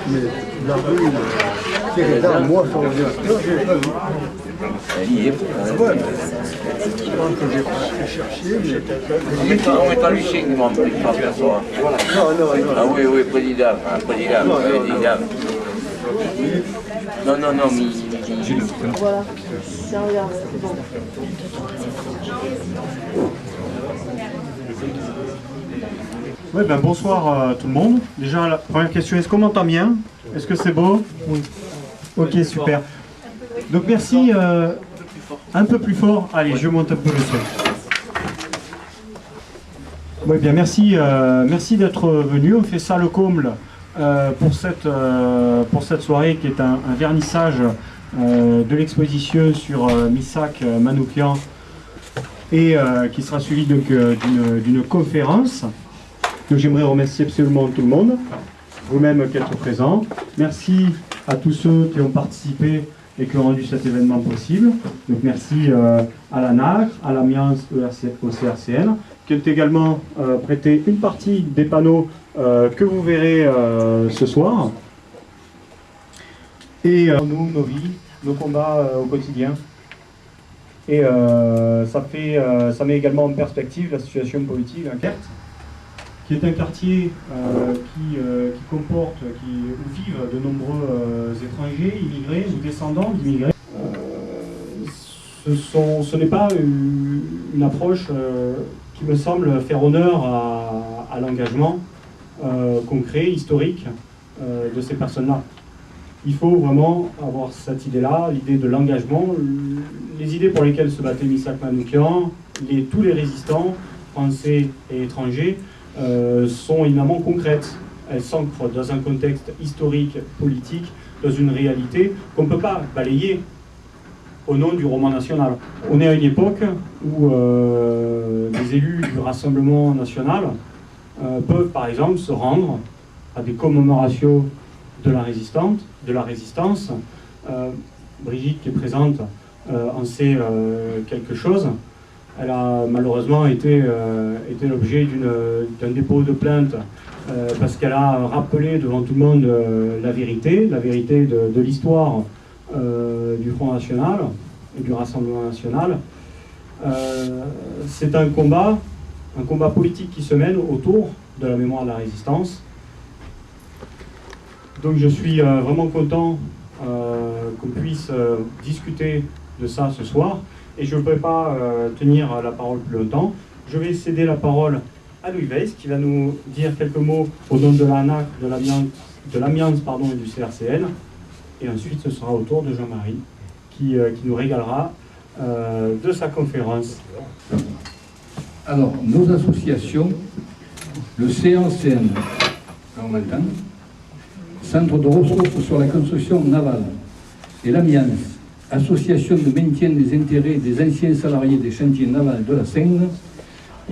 Mais la rue, c'est là, moi, ça revient. Non, je l'ai pas vu. Elle y est. Ouais, je pense que j'ai pas cherché, mais... On est en Lucien qui m'en parle, personne. Non. Ah oui, président. Non, mais... Voilà, tiens, regarde, c'est bon. Oui, bonsoir tout le monde. Déjà, la première question, est-ce qu'on m'entend bien? Est-ce que c'est beau? Oui. Ok, super. Donc merci, un peu plus fort. Allez, je monte un peu le son. Oui, bien, merci d'être venu. On fait ça le comble pour cette soirée qui est un vernissage de l'exposition sur Missak Manoukian et qui sera suivi donc d'une conférence. Que j'aimerais remercier absolument tout le monde, vous-même qui êtes présents. Merci à tous ceux qui ont participé et qui ont rendu cet événement possible. Donc merci à la NACRE, à l'Amiens, au CRCN, qui ont également prêté une partie des panneaux que vous verrez ce soir. Et nous, nos vies, nos combats au quotidien. Et ça met également en perspective la situation politique en Querte, qui est un quartier qui comporte, où vivent de nombreux étrangers, immigrés ou descendants d'immigrés. Ce n'est pas une approche qui me semble faire honneur à l'engagement concret, historique de ces personnes-là. Il faut vraiment avoir cette idée-là, l'idée de l'engagement, les idées pour lesquelles se battait Missak Manoukian, tous les résistants, français et étrangers, sont éminemment concrètes. Elles s'ancrent dans un contexte historique, politique, dans une réalité qu'on ne peut pas balayer au nom du roman national. On est à une époque où des élus du Rassemblement national peuvent par exemple se rendre à des commémorations de la résistance. Brigitte qui est présente en sait quelque chose. Elle a malheureusement été l'objet d'un dépôt de plainte parce qu'elle a rappelé devant tout le monde la vérité de l'histoire du Front National et du Rassemblement National. C'est un combat politique qui se mène autour de la mémoire de la résistance. Donc je suis vraiment content qu'on puisse discuter de ça ce soir. Et je ne peux pas tenir la parole plus longtemps. Je vais céder la parole à Louis Weiss, qui va nous dire quelques mots au nom de l'ANAC, de l'Amiens et du CRCN. Et ensuite, ce sera au tour de Jean-Marie, qui nous régalera de sa conférence. Alors, nos associations, le CRCN, on m'entend, Centre de ressources sur la construction navale, et l'Amiens, Association de maintien des intérêts des anciens salariés des chantiers navals de la Seine,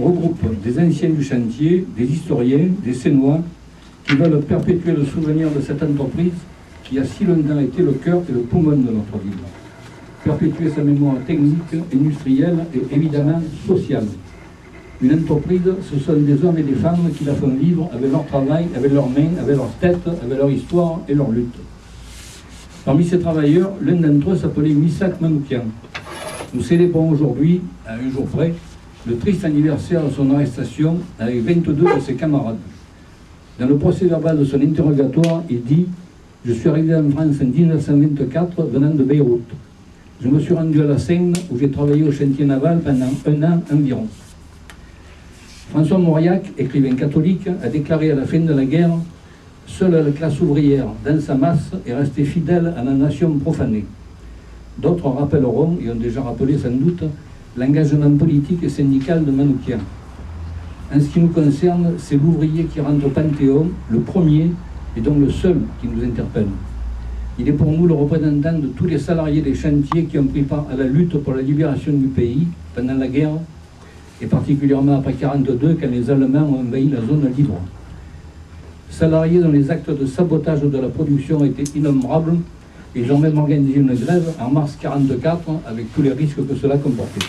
regroupe des anciens du chantier, des historiens, des Sénois, qui veulent perpétuer le souvenir de cette entreprise qui a si longtemps été le cœur et le poumon de notre ville. Perpétuer sa mémoire technique, industrielle et évidemment sociale. Une entreprise, ce sont des hommes et des femmes qui la font vivre avec leur travail, avec leurs mains, avec leur tête, avec leur histoire et leur lutte. Parmi ces travailleurs, l'un d'entre eux s'appelait Missak Manoukian. Nous célébrons aujourd'hui, à un jour près, le triste anniversaire de son arrestation avec 22 de ses camarades. Dans le procès-verbal de son interrogatoire, il dit « Je suis arrivé en France en 1924 venant de Beyrouth. je me suis rendu à la Seine où j'ai travaillé au chantier naval pendant 1 an environ. François Mauriac, écrivain catholique, a déclaré à la fin de la guerre « Seule la classe ouvrière, dans sa masse, est restée fidèle à la nation profanée ». D'autres rappelleront, et ont déjà rappelé sans doute, l'engagement politique et syndical de Manouchian. En ce qui nous concerne, c'est l'ouvrier qui rentre au Panthéon, le premier et donc le seul qui nous interpelle. Il est pour nous le représentant de tous les salariés des chantiers qui ont pris part à la lutte pour la libération du pays pendant la guerre, et particulièrement après 1942, quand les Allemands ont envahi la zone libre. Salariés dont les actes de sabotage de la production étaient innombrables, ils ont même organisé une grève en mars 1944, avec tous les risques que cela comportait.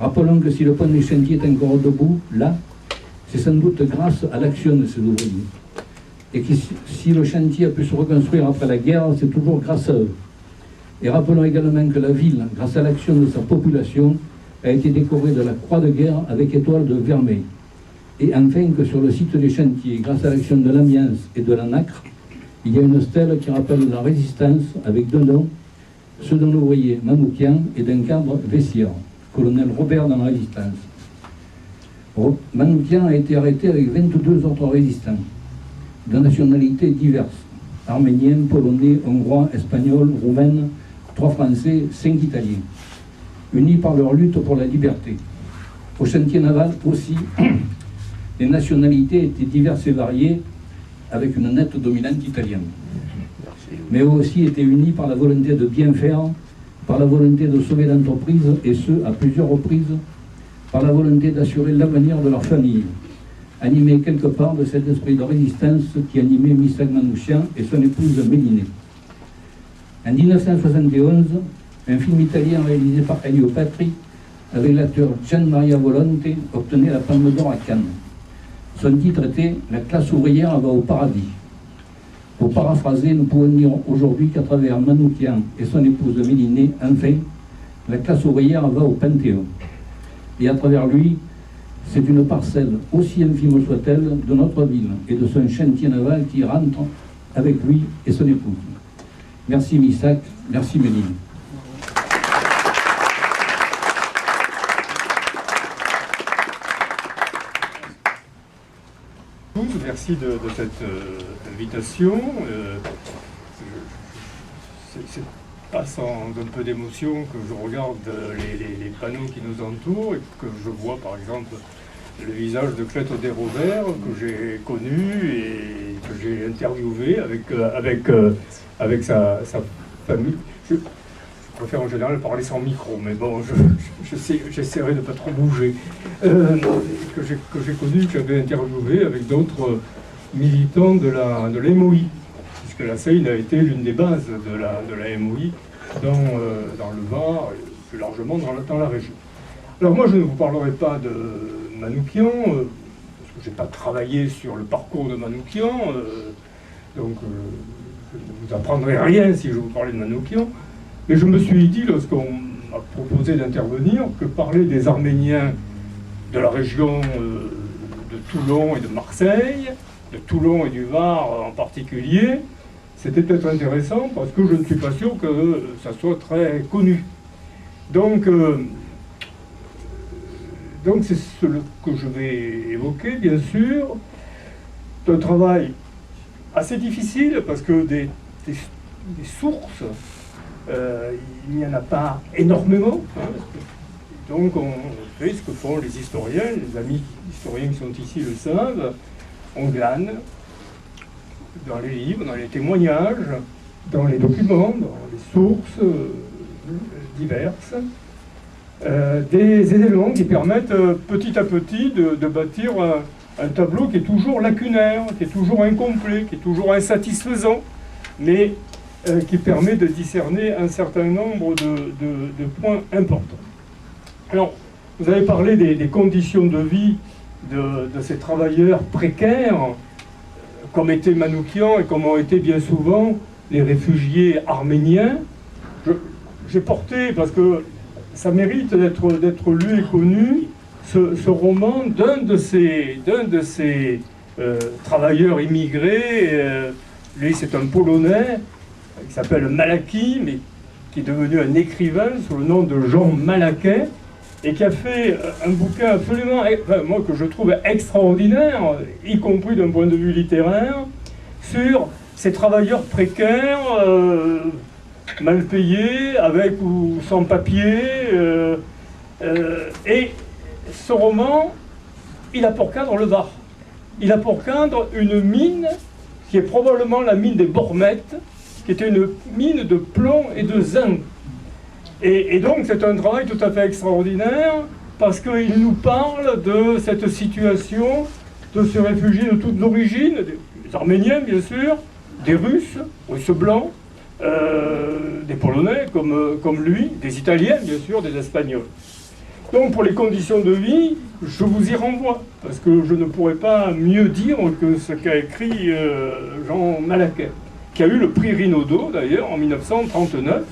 Rappelons que si le pont des chantiers est encore debout, là, c'est sans doute grâce à l'action de ces ouvriers. Et que si le chantier a pu se reconstruire après la guerre, c'est toujours grâce à eux. Et rappelons également que la ville, grâce à l'action de sa population, a été décorée de la croix de guerre avec étoile de vermeil. Et enfin que sur le site des chantiers, grâce à l'action de l'Amiens et de la Nacre, il y a une stèle qui rappelle la résistance avec 2 noms, ceux d'un ouvrier Manouchian et d'un cadre Vessière, colonel Robert dans la résistance. Manouchian a été arrêté avec 22 autres résistants, de nationalités diverses, arméniens, polonais, hongrois, espagnols, roumains, 3 Français, 5 Italiens, unis par leur lutte pour la liberté. Au chantier naval aussi, les nationalités étaient diverses et variées, avec une nette dominante italienne. Mais eux aussi étaient unis par la volonté de bien faire, par la volonté de sauver l'entreprise, et ce, à plusieurs reprises, par la volonté d'assurer l'avenir de leur famille, animés quelque part de cet esprit de résistance qui animait Missak Manouchian et son épouse Mélinée. En 1971, un film italien réalisé par Elio Petri, avec l'acteur Gian Maria Volonte, obtenait la Palme d'Or à Cannes. Son titre était « La classe ouvrière va au paradis ». Pour paraphraser, nous pouvons dire aujourd'hui qu'à travers Manouchian et son épouse Mélinée, enfin, la classe ouvrière va au Panthéon. Et à travers lui, c'est une parcelle, aussi infime soit-elle, de notre ville et de son chantier naval qui rentre avec lui et son épouse. Merci Missak, merci Mélinée. Merci de cette invitation. C'est pas sans un peu d'émotion que je regarde les panneaux qui nous entourent et que je vois par exemple le visage de Clèto Desrovert que j'ai connu et que j'ai interviewé avec sa famille. Je préfère en général parler sans micro, mais bon, j'essaierai de ne pas trop bouger. Que j'ai connu, que j'avais interviewé avec d'autres militants de la MOI, puisque la Seine a été l'une des bases de la MOI dans le Var, et plus largement dans la région. Alors moi, je ne vous parlerai pas de Manouchian, parce que je n'ai pas travaillé sur le parcours de Manouchian, donc je ne vous apprendrai rien si je vous parlais de Manouchian. Mais je me suis dit, lorsqu'on m'a proposé d'intervenir, que parler des Arméniens de la région de Toulon et de Marseille, de Toulon et du Var en particulier, c'était peut-être intéressant parce que je ne suis pas sûr que ça soit très connu. Donc c'est ce que je vais évoquer, bien sûr. C'est un travail assez difficile parce que des sources, il n'y en a pas énormément. Hein. Donc on fait ce que font les historiens, les amis historiens qui sont ici le savent. On glane dans les livres, dans les témoignages, dans les documents, dans les sources diverses, des éléments qui permettent petit à petit de bâtir un tableau qui est toujours lacunaire, qui est toujours incomplet, qui est toujours insatisfaisant, mais qui permet de discerner un certain nombre de points importants. Alors, vous avez parlé des conditions de vie de ces travailleurs précaires, comme était Manouchian et comme ont été bien souvent les réfugiés arméniens. J'ai porté, parce que ça mérite d'être lu et connu, ce roman d'un de ces travailleurs immigrés. Lui, c'est un Polonais, qui s'appelle Malaki, mais qui est devenu un écrivain sous le nom de Jean Malaquais, et qui a fait un bouquin absolument, enfin, moi que je trouve extraordinaire, y compris d'un point de vue littéraire, sur ces travailleurs précaires, mal payés, avec ou sans papier. Et ce roman, il a pour cadre le Var. Il a pour cadre une mine qui est probablement la mine des Bormettes, qui était une mine de plomb et de zinc. Et donc c'est un travail tout à fait extraordinaire parce qu'il nous parle de cette situation de ces réfugiés de toutes origines, des Arméniens bien sûr, des Russes blancs, des Polonais comme lui, des Italiens bien sûr, des Espagnols. Donc pour les conditions de vie, je vous y renvoie, parce que je ne pourrais pas mieux dire que ce qu'a écrit Jean Malaquais, qui a eu le prix Rinaudot d'ailleurs en 1939.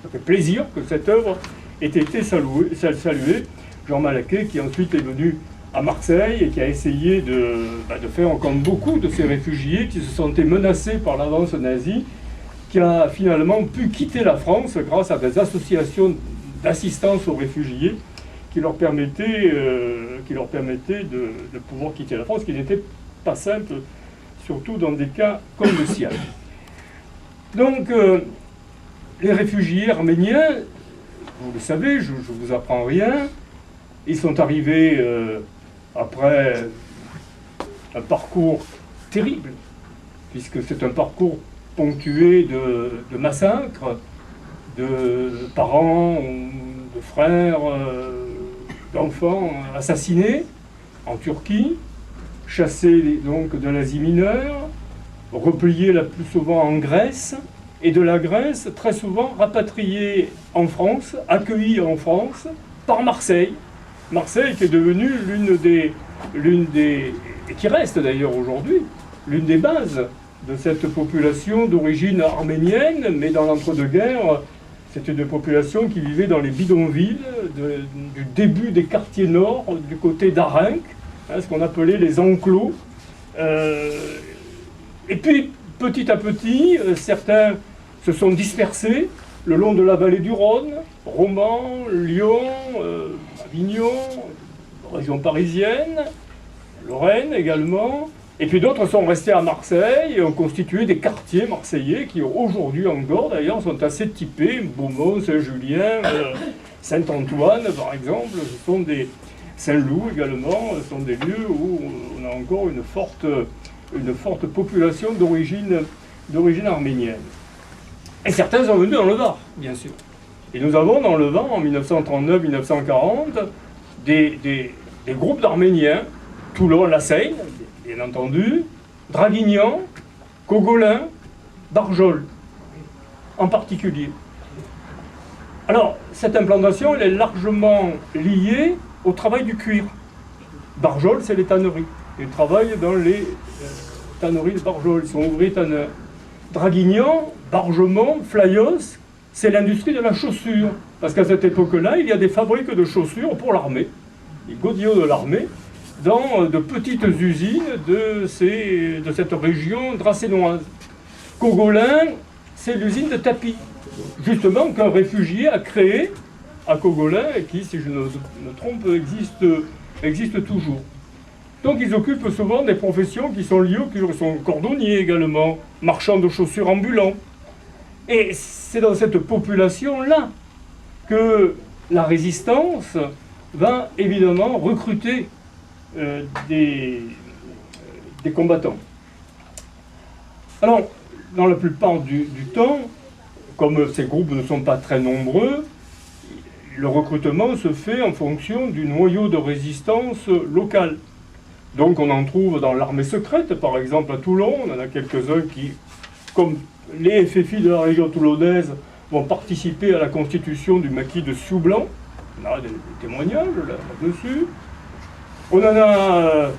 Ça fait plaisir que cette œuvre ait été saluée. Jean Malaquais, qui ensuite est venu à Marseille et qui a essayé de faire comme beaucoup de ces réfugiés qui se sentaient menacés par l'avance nazie, qui a finalement pu quitter la France grâce à des associations d'assistance aux réfugiés qui leur permettaient de pouvoir quitter la France, ce qui n'était pas simple, surtout dans des cas comme le sien. Donc, les réfugiés arméniens, vous le savez, je ne vous apprends rien, ils sont arrivés après un parcours terrible, puisque c'est un parcours ponctué de massacres, de parents, de frères, d'enfants assassinés en Turquie, chassés donc de l'Asie mineure, repliés la plus souvent en Grèce, et de la Grèce très souvent rapatriés en France, accueillis en France par Marseille. Marseille qui est devenue l'une des et qui reste d'ailleurs aujourd'hui, l'une des bases de cette population d'origine arménienne, mais dans l'entre-deux-guerres, c'était une population qui vivait dans les bidonvilles du début des quartiers nord, du côté d'Arenc, ce qu'on appelait les enclos. Et puis, petit à petit, certains se sont dispersés le long de la vallée du Rhône, Romans, Lyon, Avignon, région parisienne, Lorraine également. Et puis d'autres sont restés à Marseille et ont constitué des quartiers marseillais qui aujourd'hui encore d'ailleurs sont assez typés. Beaumont, Saint-Julien, Saint-Antoine par exemple, ce sont des Saint-Loup également, ce sont des lieux où on a encore une forte population d'origine arménienne. Et certains sont venus dans le Var, bien sûr. Et nous avons dans le Var, en 1939-1940, des groupes d'Arméniens, Toulon, La Seine, bien entendu, Draguignan, Cogolin, Barjol, en particulier. Alors, cette implantation, elle est largement liée au travail du cuir. Barjol, c'est les tanneries. Ils travaillent dans les tanneries de Barjol, ils sont ouvriers tanneurs. Draguignan, Bargemont, Flayos, c'est l'industrie de la chaussure. Parce qu'à cette époque-là, il y a des fabriques de chaussures pour l'armée, les godillots de l'armée, dans de petites usines de cette région dracénoise. Cogolin, c'est l'usine de tapis, justement qu'un réfugié a créé à Cogolin et qui, si je ne me trompe, existe toujours. Donc ils occupent souvent des professions qui sont liées, qui sont cordonniers également, marchands de chaussures ambulants. Et c'est dans cette population-là que la résistance va évidemment recruter des combattants. Alors, dans la plupart du temps, comme ces groupes ne sont pas très nombreux, le recrutement se fait en fonction du noyau de résistance local. Donc on en trouve dans l'armée secrète, par exemple à Toulon, on en a quelques-uns qui, comme les FFI de la région toulonnaise, vont participer à la constitution du maquis de Sioux-Blanc. On a des témoignages là-dessus. On en a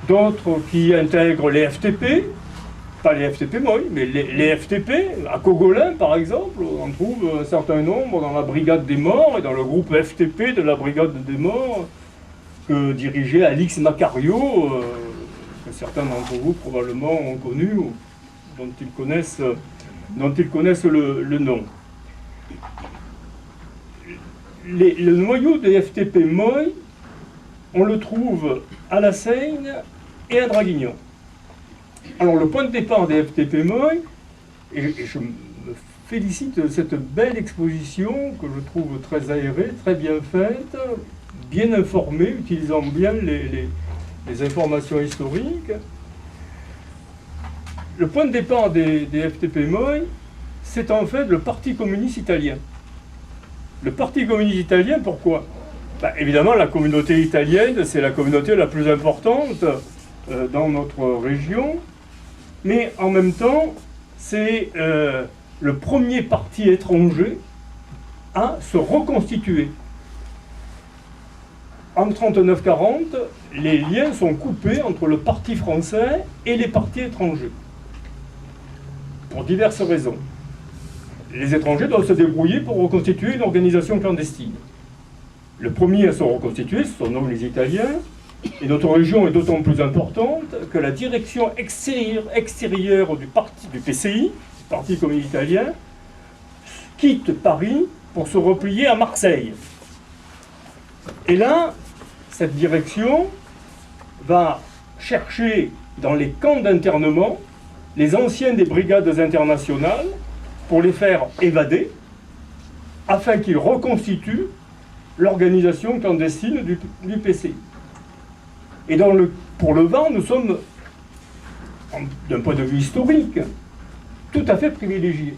d'autres qui intègrent les FTP, pas les FTP moi, mais les FTP, à Cogolin par exemple, on en trouve un certain nombre dans la brigade des morts et dans le groupe FTP de la brigade des morts, que dirigeait Alix Macario, que certains d'entre vous probablement ont connu, dont ils connaissent le nom. le noyau des FTP-MOI, on le trouve à La Seyne et à Draguignan. Alors le point de départ des FTP-MOI, et je me félicite de cette belle exposition que je trouve très aérée, très bien faite, bien informée, utilisant bien les informations historiques. Le point de départ des FTP-MOI, c'est en fait le Parti communiste italien. Le Parti communiste italien, pourquoi? Évidemment, la communauté italienne, c'est la communauté la plus importante dans notre région, mais en même temps, c'est le premier parti étranger à se reconstituer. En 39-40, les liens sont coupés entre le parti français et les partis étrangers, pour diverses raisons. Les étrangers doivent se débrouiller pour reconstituer une organisation clandestine. Le premier à se reconstituer, ce sont donc les Italiens, et notre région est d'autant plus importante que la direction extérieure du PCI, du Parti communiste italien, quitte Paris pour se replier à Marseille. Et là, cette direction va chercher dans les camps d'internement les anciens des brigades internationales pour les faire évader, afin qu'ils reconstituent l'organisation clandestine du PCI. Et pour le Var, nous sommes, d'un point de vue historique, tout à fait privilégiés.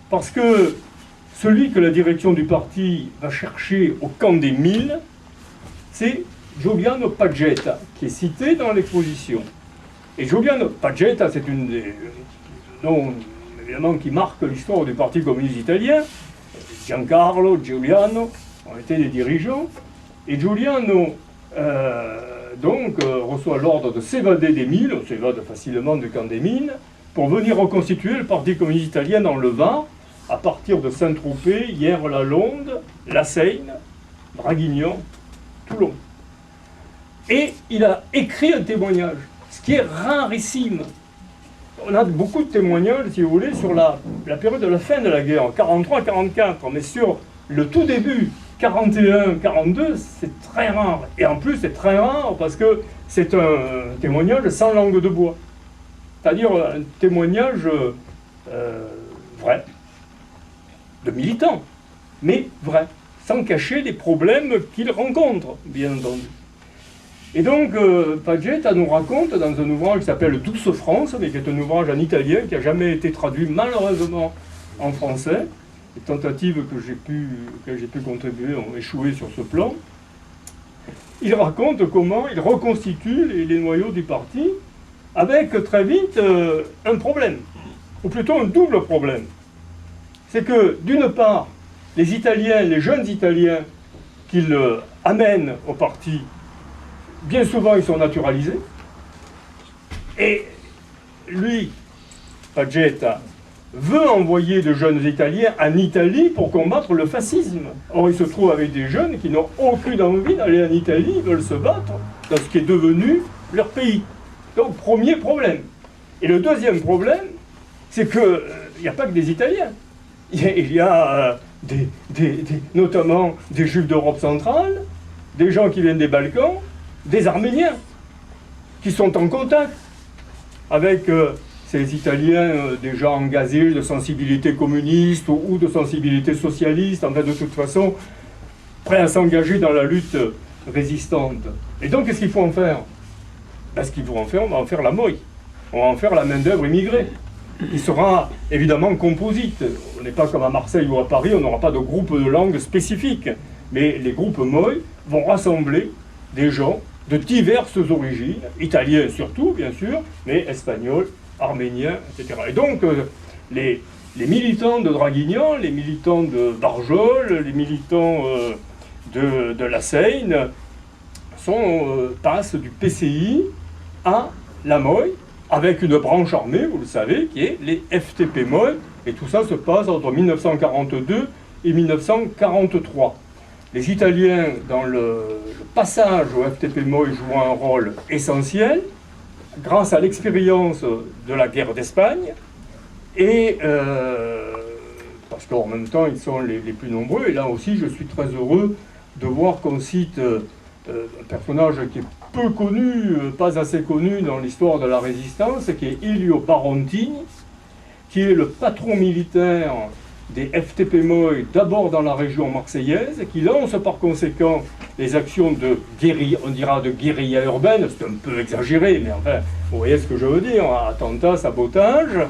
Parce que celui que la direction du parti va chercher au camp des Milles, c'est Giuliano Pagetta, qui est cité dans l'exposition. Et Giuliano Pagetta, c'est une des noms évidemment qui marque l'histoire du Parti communiste italien. Giancarlo, Giuliano ont été des dirigeants. Et Giuliano reçoit l'ordre de s'évader des Milles, on s'évade facilement du camp des Mines, pour venir reconstituer le Parti communiste italien dans le Var, à partir de Saint-Tropez, Hyères-la-Londe, La Seyne, Draguignan, Toulon. Et il a écrit un témoignage, ce qui est rarissime. On a beaucoup de témoignages, si vous voulez, sur la période de la fin de la guerre, 43-44, mais sur le tout début, 41-42, c'est très rare. Et en plus, c'est très rare parce que c'est un témoignage sans langue de bois. C'est-à-dire un témoignage vrai, de militants, mais vrai, sans cacher les problèmes qu'ils rencontrent, bien entendu. Et donc, Pagetta nous raconte dans un ouvrage qui s'appelle Douce France, mais qui est un ouvrage en italien qui n'a jamais été traduit malheureusement en français. Les tentatives que j'ai pu contribuer ont échoué sur ce plan. Il raconte comment il reconstitue les noyaux du parti avec très vite un problème, ou plutôt un double problème. C'est que, d'une part, les Italiens, les jeunes Italiens qu'il amène au parti, bien souvent ils sont naturalisés, et lui, Pagetta, veut envoyer de jeunes Italiens en Italie pour combattre le fascisme. Or, il se trouve avec des jeunes qui n'ont aucune envie d'aller en Italie, ils veulent se battre dans ce qui est devenu leur pays. Donc, premier problème. Et le deuxième problème, c'est qu'il n'y a pas que des Italiens. Il y a notamment des Juifs d'Europe centrale, des gens qui viennent des Balkans, des Arméniens, qui sont en contact avec ces Italiens déjà engagés de sensibilité communiste ou de sensibilité socialiste, enfin de toute façon, prêts à s'engager dans la lutte résistante. Et donc, qu'est-ce qu'il faut en faire? Ce qu'il faut en faire, on va en faire la MOI. On va en faire la main-d'œuvre immigrée. Il sera évidemment composite. On n'est pas comme à Marseille ou à Paris, on n'aura pas de groupe de langue spécifique. Mais les groupes MOI vont rassembler des gens de diverses origines, italiens surtout, bien sûr, mais espagnols, arméniens, etc. Et donc, les militants de Draguignan, les militants de Barjol, les militants de La Seyne passent du PCI à la MOI, avec une branche armée, vous le savez, qui est les FTP-MOI, et tout ça se passe entre 1942 et 1943. Les Italiens, dans le passage au FTP-MOI, jouent un rôle essentiel, grâce à l'expérience de la guerre d'Espagne, et parce parce qu'en même temps, ils sont les plus nombreux. Et là aussi, je suis très heureux de voir qu'on cite un personnage qui est peu connu, pas assez connu dans l'histoire de la résistance, qui est Elio Barontini, qui est le patron militaire des FTP Moy, d'abord dans la région marseillaise, et qui lance par conséquent les actions de guérilla, on dira de guérilla urbaine, c'est un peu exagéré, mais enfin, vous voyez ce que je veux dire, attentat, sabotage,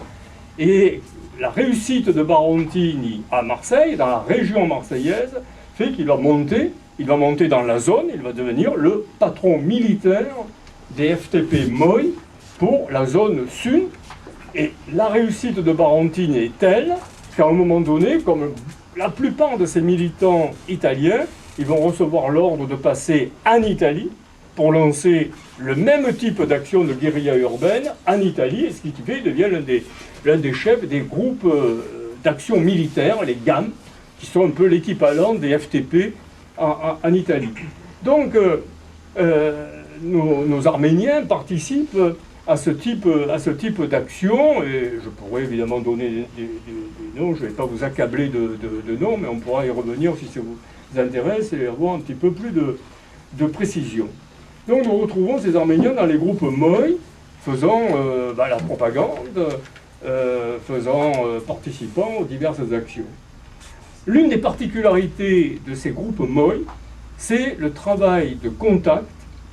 et la réussite de Barontini à Marseille, dans la région marseillaise, fait qu'il va monter dans la zone, il va devenir le patron militaire des FTP Moy pour la zone sud, et la réussite de Barontini est telle qu'à un moment donné, comme la plupart de ces militants italiens, ils vont recevoir l'ordre de passer en Italie pour lancer le même type d'action de guérilla urbaine en Italie, et ce qui fait qu'il devient l'un des chefs des groupes d'action militaire, les GAM, qui sont un peu l'équivalent des FTP en Italie. Donc, nos Arméniens participent à ce type d'action, et je pourrais évidemment donner des noms, je ne vais pas vous accabler de noms, mais on pourra y revenir si ça vous intéresse et avoir un petit peu plus de précision. Donc nous retrouvons ces Arméniens dans les groupes Moy, faisant la propagande, participant aux diverses actions. L'une des particularités de ces groupes Moy, c'est le travail de contact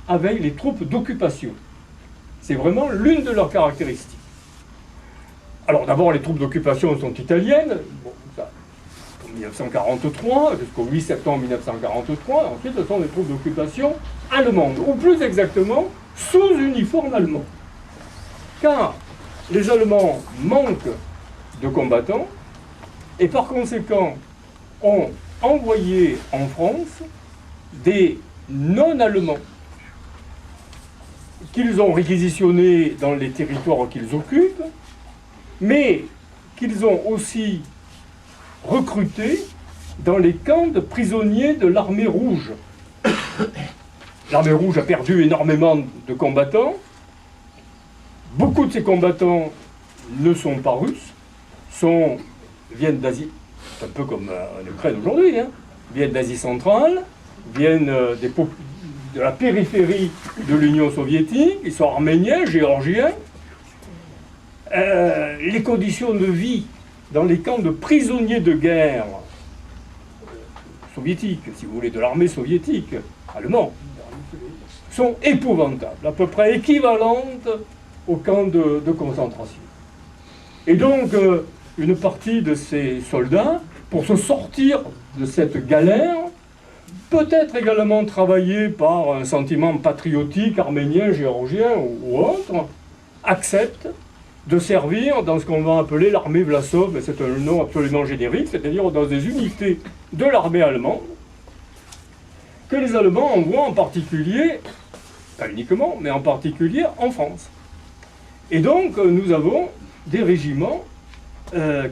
avec les troupes d'occupation. C'est vraiment l'une de leurs caractéristiques. Alors d'abord, les troupes d'occupation sont italiennes, bon, ça, en 1943, jusqu'au 8 septembre 1943, ensuite ce sont des troupes d'occupation allemandes, ou plus exactement, sous uniforme allemand. Car les Allemands manquent de combattants, et par conséquent ont envoyé en France des non-allemands qu'ils ont réquisitionnés dans les territoires qu'ils occupent, mais qu'ils ont aussi recrutés dans les camps de prisonniers de l'armée rouge. L'armée rouge a perdu énormément de combattants. Beaucoup de ces combattants ne sont pas russes, viennent d'Asie, c'est un peu comme en Ukraine aujourd'hui, viennent d'Asie centrale, viennent de la périphérie de l'Union soviétique, ils sont arméniens, géorgiens. Les conditions de vie dans les camps de prisonniers de guerre soviétiques, si vous voulez, de l'armée soviétique, allemande, sont épouvantables, à peu près équivalentes aux camps de concentration. Et donc, une partie de ces soldats, pour se sortir de cette galère, peut-être également travaillé par un sentiment patriotique arménien, géorgien ou autre, accepte de servir dans ce qu'on va appeler l'armée Vlasov, mais c'est un nom absolument générique, c'est-à-dire dans des unités de l'armée allemande, que les Allemands envoient en particulier, pas uniquement, mais en particulier en France. Et donc nous avons des régiments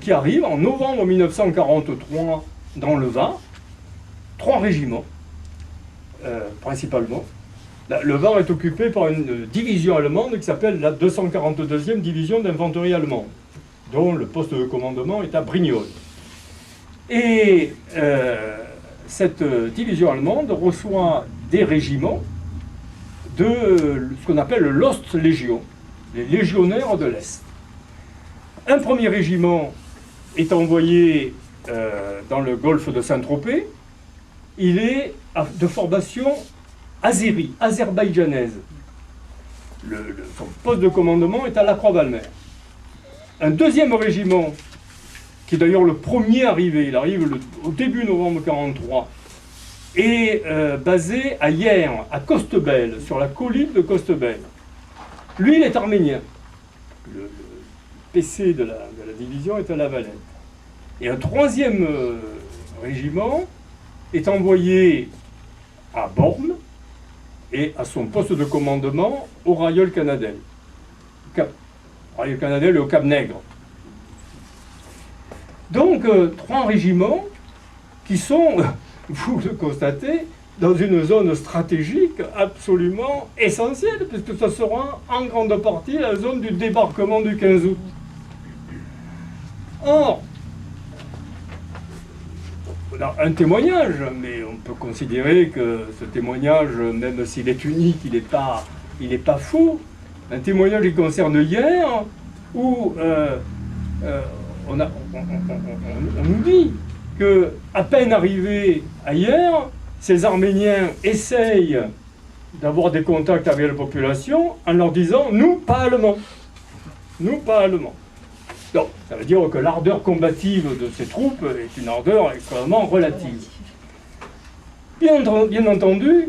qui arrivent en novembre 1943 dans le Var, 3 régiments, principalement. Le Var est occupé par une division allemande qui s'appelle la 242e division d'infanterie allemande, dont le poste de commandement est à Brignoles. Et cette division allemande reçoit des régiments de ce qu'on appelle l'Ostlégion, les légionnaires de l'Est. Un premier régiment est envoyé dans le golfe de Saint-Tropez. Il est de formation azérie, azerbaïdjanaise. Son poste de commandement est à la Croix-Valmer. Un deuxième régiment, qui est d'ailleurs le premier arrivé, il arrive au début novembre 1943, est basé à Hyères, à Costebelle, sur la colline de Costebelle. Lui, il est arménien. Le PC de la division est à La Valette. Et un troisième régiment est envoyé à Borne et à son poste de commandement au Rayol Canadel. Rayol Canadel et au Cap Nègre. Donc, 3 régiments qui sont, vous le constatez, dans une zone stratégique absolument essentielle, puisque ce sera en grande partie la zone du débarquement du 15 août. Or, on a un témoignage, mais on peut considérer que ce témoignage, même s'il est unique, il n'est pas faux. Un témoignage qui concerne hier, où on nous dit que, à peine arrivés à hier, ces Arméniens essayent d'avoir des contacts avec la population en leur disant « nous, pas allemands ». Nous, pas allemands. Donc, ça veut dire que l'ardeur combative de ces troupes est une ardeur extrêmement relative. Bien entendu,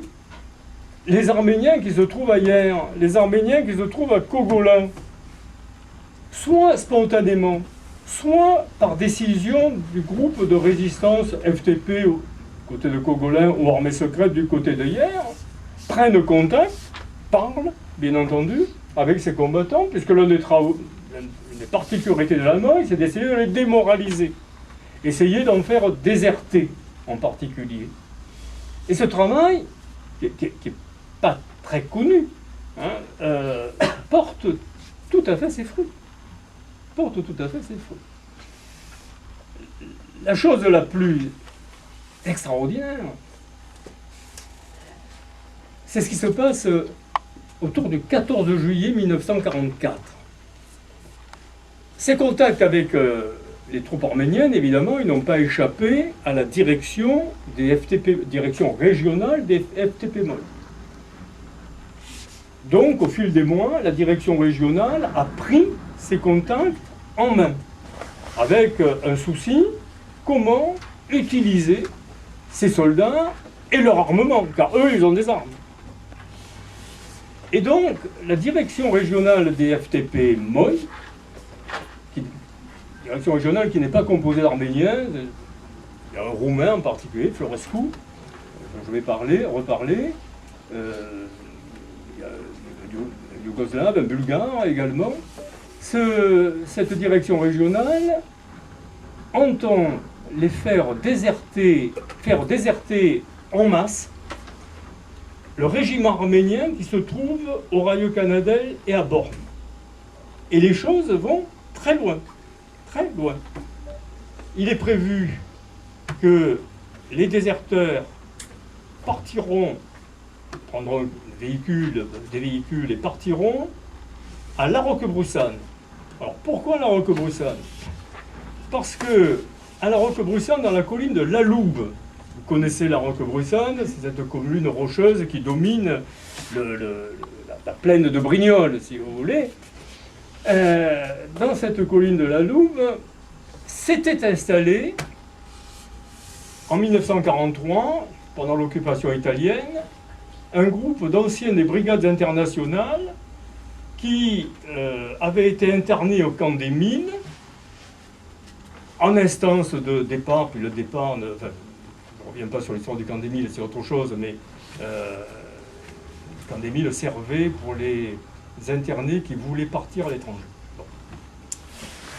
les Arméniens qui se trouvent ailleurs, les Arméniens qui se trouvent à Kogolin, soit spontanément, soit par décision du groupe de résistance FTP au côté de Kogolin ou armée secrète du côté de hier, prennent contact, parlent, bien entendu, avec ces combattants, puisque l'un des particularités de l'Allemagne, c'est d'essayer de les démoraliser, essayer d'en faire déserter en particulier. Et ce travail, qui n'est pas très connu, porte tout à fait ses fruits. Porte tout à fait ses fruits. La chose la plus extraordinaire, c'est ce qui se passe autour du 14 juillet 1944. Ces contacts avec les troupes arméniennes, évidemment, ils n'ont pas échappé à la direction des FTP, direction régionale des FTP-MOL. Donc, au fil des mois, la direction régionale a pris ces contacts en main, avec un souci, comment utiliser ces soldats et leur armement, car eux, ils ont des armes. Et donc, la direction régionale des FTP-MOI, direction régionale qui n'est pas composée d'Arméniens, il y a un Roumain en particulier, Florescu, dont je vais reparler, il y a un Yougoslave, un Bulgare également. Cette direction régionale entend les faire déserter en masse le régime arménien qui se trouve au Radio-Canadel et à Borne. Et les choses vont très loin, très loin. Il est prévu que les déserteurs partiront, prendront des véhicules et partiront à La Roquebrussanne. Alors pourquoi La Roquebrussanne? Parce que à La Roquebrussanne, dans la colline de La Loube, vous connaissez La Roquebrussanne, c'est cette commune rocheuse qui domine la plaine de Brignoles, si vous voulez. Dans cette colline de La Loube, s'était installé, en 1943, pendant l'occupation italienne, un groupe d'anciens des brigades internationales qui avaient été internés au camp des mines, en instance de départ, puis le départ, je ne reviens pas sur l'histoire du camp des Milles, c'est autre chose, mais le camp des Milles servait pour les internés qui voulaient partir à l'étranger. Bon.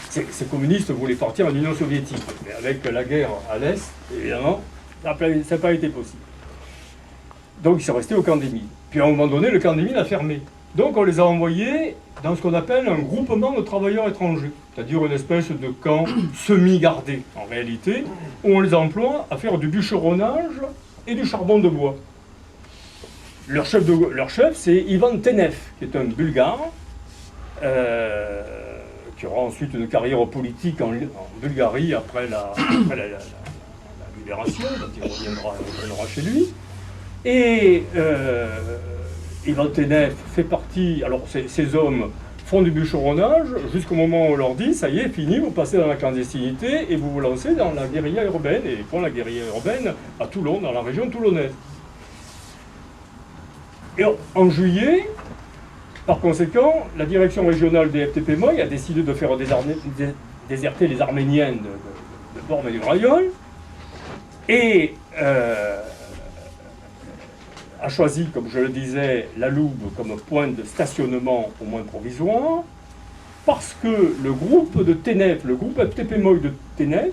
Ces communistes voulaient partir en Union soviétique, mais avec la guerre à l'Est, évidemment, ça n'a pas été possible. Donc ils sont restés au camp des Milles. Puis à un moment donné, le camp des Milles a fermé. Donc on les a envoyés dans ce qu'on appelle un groupement de travailleurs étrangers, c'est-à-dire une espèce de camp semi-gardé, en réalité, où on les emploie à faire du bûcheronnage et du charbon de bois. Leur chef, c'est Ivan Tenev, qui est un Bulgare, qui aura ensuite une carrière politique en Bulgarie après la libération, quand il reviendra chez lui. Et Ivan Tenev fait partie, alors ces hommes font du bûcheronnage jusqu'au moment où on leur dit, ça y est, fini, vous passez dans la clandestinité et vous vous lancez dans la guérilla urbaine, et ils font la guérilla urbaine à Toulon, dans la région toulonnaise. Et en juillet, par conséquent, la direction régionale des FTP-MOI a décidé de faire déserter les Arméniens de Borne et du Rayol, et a choisi, comme je le disais, La Loube comme point de stationnement au moins provisoire, parce que le groupe de Tenev, le groupe FTP-MOI de Tenev,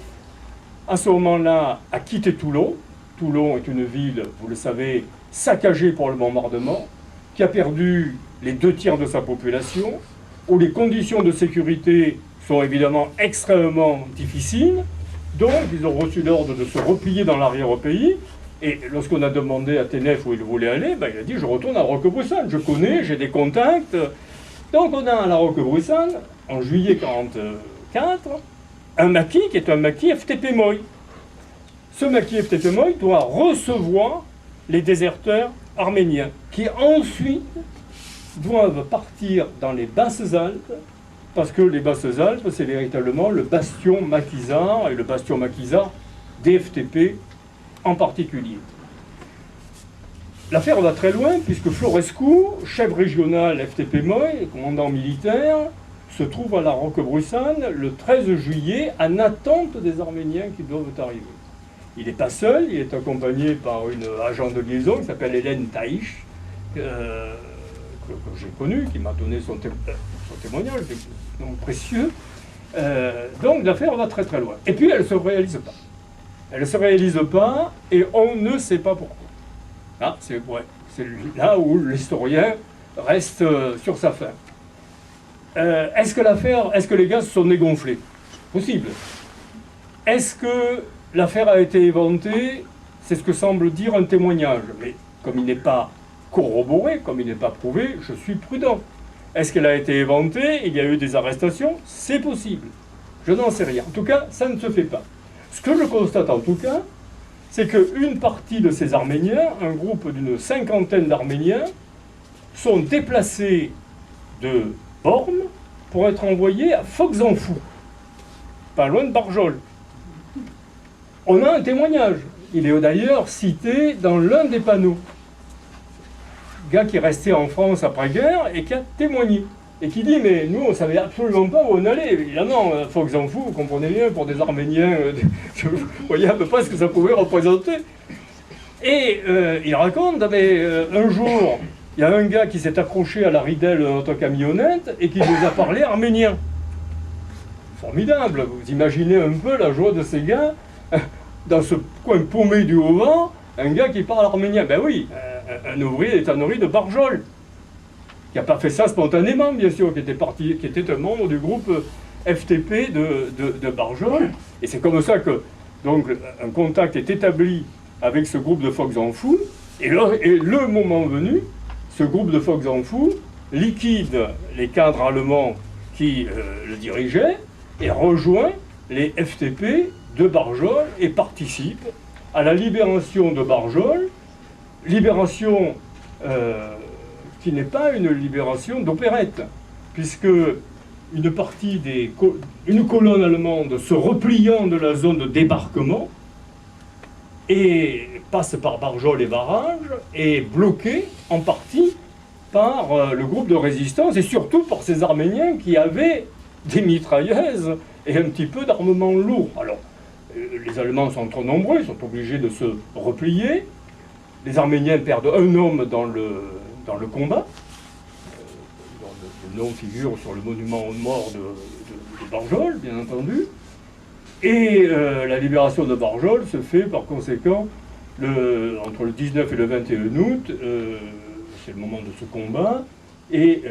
à ce moment-là, a quitté Toulon. Toulon est une ville, vous le savez, saccagée par le bombardement, qui a perdu les 2/3 de sa population, où les conditions de sécurité sont évidemment extrêmement difficiles, Donc, ils ont reçu l'ordre de se replier dans l'arrière-pays. Et lorsqu'on a demandé à Ténef où il voulait aller, ben, il a dit « Je retourne à Roquebrune, je connais, j'ai des contacts. » Donc, on a à la Roquebrune, en juillet 1944, un maquis qui est un maquis FTP Moy. Ce maquis FTP Moy doit recevoir les déserteurs arméniens qui ensuite doivent partir dans les Basses-Alpes, parce que les Basses-Alpes, c'est véritablement le bastion maquisard, et le bastion maquisard des FTP en particulier. L'affaire va très loin, puisque Florescu, chef régional FTP Moy, commandant militaire, se trouve à la Roquebrune le 13 juillet en attente des Arméniens qui doivent arriver. Il n'est pas seul, il est accompagné par une agent de liaison qui s'appelle Hélène Taïch, que j'ai connue, qui m'a donné son témoignage, donc précieux. Donc l'affaire va très très loin. Et puis elle ne se réalise pas. Elle ne se réalise pas et on ne sait pas pourquoi. Ah, c'est là où l'historien reste sur sa fin. Est-ce que les gaz se sont dégonflés? Possible. Est-ce que l'affaire a été éventée? C'est ce que semble dire un témoignage. Mais comme il n'est pas corroboré, comme il n'est pas prouvé, je suis prudent. Est-ce qu'elle a été éventée? Il y a eu des arrestations? C'est possible. Je n'en sais rien. En tout cas, ça ne se fait pas. Ce que je constate en tout cas, c'est qu'une partie de ces Arméniens, un groupe d'une cinquantaine d'Arméniens, sont déplacés de Bormes pour être envoyés à Fox-en-Fou, pas loin de Barjol. On a un témoignage. Il est d'ailleurs cité dans l'un des panneaux. Gars qui est resté en France après-guerre et qui a témoigné. Et qui dit, mais nous, on ne savait absolument pas où on allait. Évidemment, Fox-en-Fou, vous comprenez bien, pour des Arméniens, vous voyez à peu près ce que ça pouvait représenter. Et il raconte, un jour, il y a un gars qui s'est accroché à la ridelle de notre camionnette et qui nous a parlé arménien. Formidable, vous imaginez un peu la joie de ces gars, dans ce coin paumé du Haut-Vent, un gars qui parle arménien. Ben oui, un ouvrier des tanneries de Barjol, qui n'a pas fait ça spontanément, bien sûr, qui était un membre du groupe FTP de Barjol. Et c'est comme ça que donc, un contact est établi avec ce groupe de Fox-en-Fou. Et le moment venu, ce groupe de Fox-en-Fou liquide les cadres allemands qui le dirigeaient et rejoint les FTP de Barjol et participe à la libération de Barjol, libération qui n'est pas une libération d'opérette, puisque une colonne allemande se repliant de la zone de débarquement et passe par Barjol et Barrage est bloquée en partie par le groupe de résistance et surtout par ces Arméniens qui avaient des mitrailleuses et un petit peu d'armement lourd. Alors, les Allemands sont trop nombreux, ils sont obligés de se replier. Les Arméniens perdent un homme dans le combat. Le nom figure sur le monument aux morts de Barjol, bien entendu. Et la libération de Barjol se fait par conséquent entre le 19 et le 21 août. C'est le moment de ce combat. Et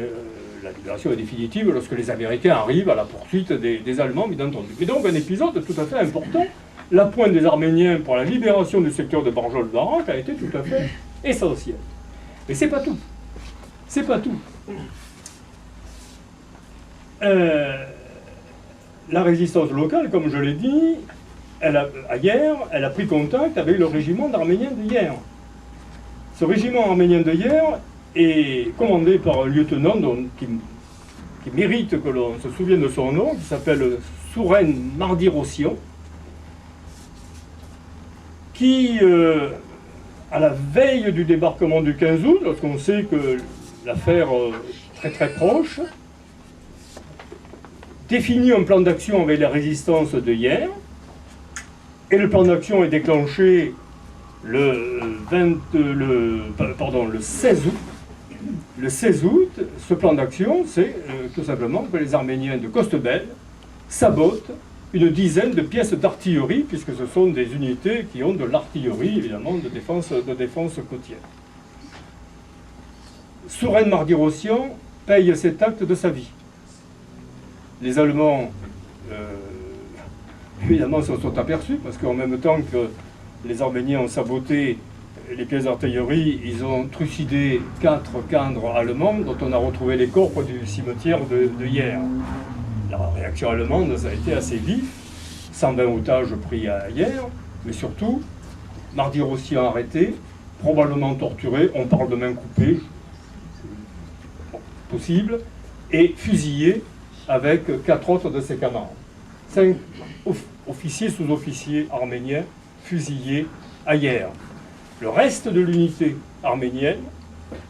la libération est définitive lorsque les Américains arrivent à la poursuite des Allemands, bien entendu. Et donc un épisode tout à fait important. La pointe des Arméniens pour la libération du secteur de Barjol-Barak a été tout à fait essentielle. Mais c'est pas tout. C'est pas tout. La résistance locale, comme je l'ai dit, hier, elle a pris contact avec le régiment d'Arméniens de hier. Ce régiment arménien de hier est commandé par un lieutenant qui mérite que l'on se souvienne de son nom, qui s'appelle Souren Mardirossian, qui, à la veille du débarquement du 15 août, lorsqu'on sait que l'affaire est très très proche, définit un plan d'action avec la résistance de hier, et le plan d'action est déclenché le 16 août. Le 16 août, ce plan d'action, c'est tout simplement que les Arméniens de Costebelle sabotent une dizaine de pièces d'artillerie, puisque ce sont des unités qui ont de l'artillerie, évidemment, de défense côtière. Souren Mardirossian paye cet acte de sa vie. Les Allemands évidemment se sont aperçus, parce qu'en même temps que les Arméniens ont saboté les pièces d'artillerie, ils ont trucidé 4 cadres allemands dont on a retrouvé les corps près du cimetière de hier. La réaction allemande, ça a été assez vif. 120 otages pris hier, mais surtout, mardi-rossiens arrêtés, probablement torturés, on parle de mains coupées, possible, et fusillés avec 4 autres de ses camarades. 5 officiers, sous-officiers arméniens fusillés à hier. Le reste de l'unité arménienne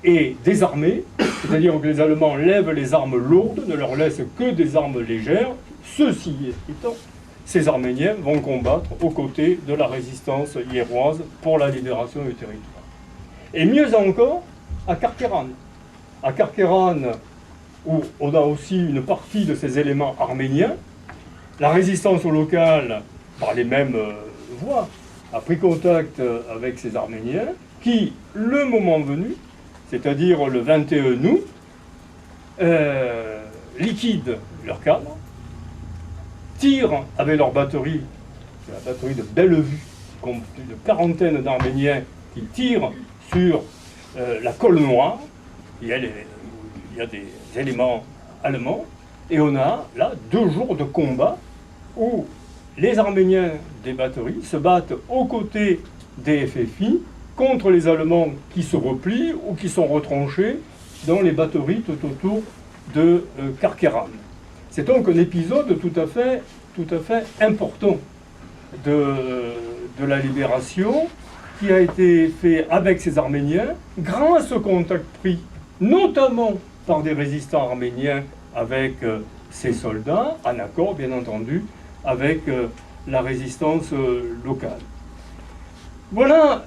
est désarmée, c'est-à-dire que les Allemands lèvent les armes lourdes, ne leur laissent que des armes légères. Ceci étant, ces Arméniens vont combattre aux côtés de la résistance hiéroise pour la libération du territoire. Et mieux encore, à Karkeran. À Karkeran, où on a aussi une partie de ces éléments arméniens, la résistance locale, par les mêmes voies, a pris contact avec ces Arméniens qui, le moment venu, c'est-à-dire le 21 août, liquident leur cadre, tirent avec leur batterie, c'est la batterie de Bellevue, une quarantaine d'Arméniens qui tirent sur la Colle Noire, il y a des éléments allemands, et on a là 2 jours de combat où les Arméniens des batteries se battent aux côtés des FFI contre les Allemands qui se replient ou qui sont retranchés dans les batteries tout autour de Karkeran. C'est donc un épisode tout à fait important de la libération qui a été fait avec ces Arméniens grâce au contact pris notamment par des résistants arméniens avec ces soldats, en accord bien entendu avec la résistance locale. Voilà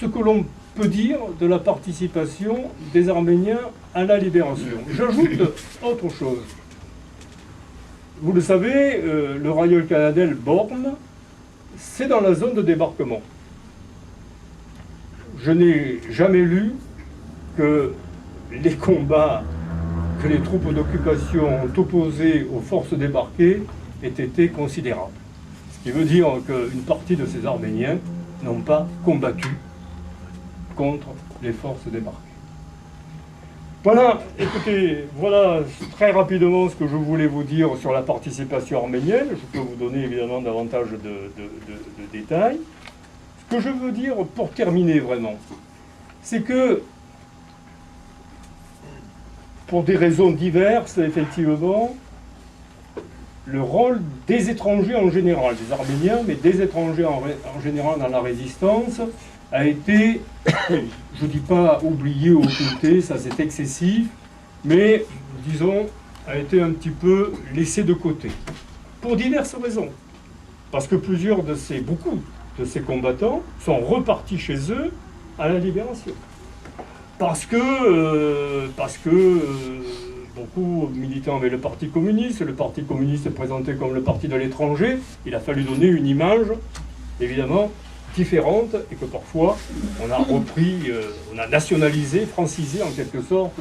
ce que l'on peut dire de la participation des Arméniens à la libération. J'ajoute autre chose. Vous le savez, le Royal Canadien Born, c'est dans la zone de débarquement. Je n'ai jamais lu que les combats que les troupes d'occupation ont opposés aux forces débarquées aient été considérables. Ce qui veut dire qu'une partie de ces Arméniens n'ont pas combattu contre les forces débarquées. Voilà, écoutez, voilà très rapidement ce que je voulais vous dire sur la participation arménienne. Je peux vous donner évidemment davantage de détails. Ce que je veux dire pour terminer vraiment, c'est que pour des raisons diverses, effectivement, le rôle des étrangers en général, des Arméniens, mais des étrangers en général dans la résistance, a été, je ne dis pas oublié ou occulté, ça c'est excessif, mais disons, a été un petit peu laissé de côté. Pour diverses raisons. Parce que beaucoup de ces combattants sont repartis chez eux à la libération. Parce que beaucoup militants avec le Parti communiste est présenté comme le parti de l'étranger, il a fallu donner une image, évidemment, différente, et que parfois on a repris, on a nationalisé, francisé en quelque sorte,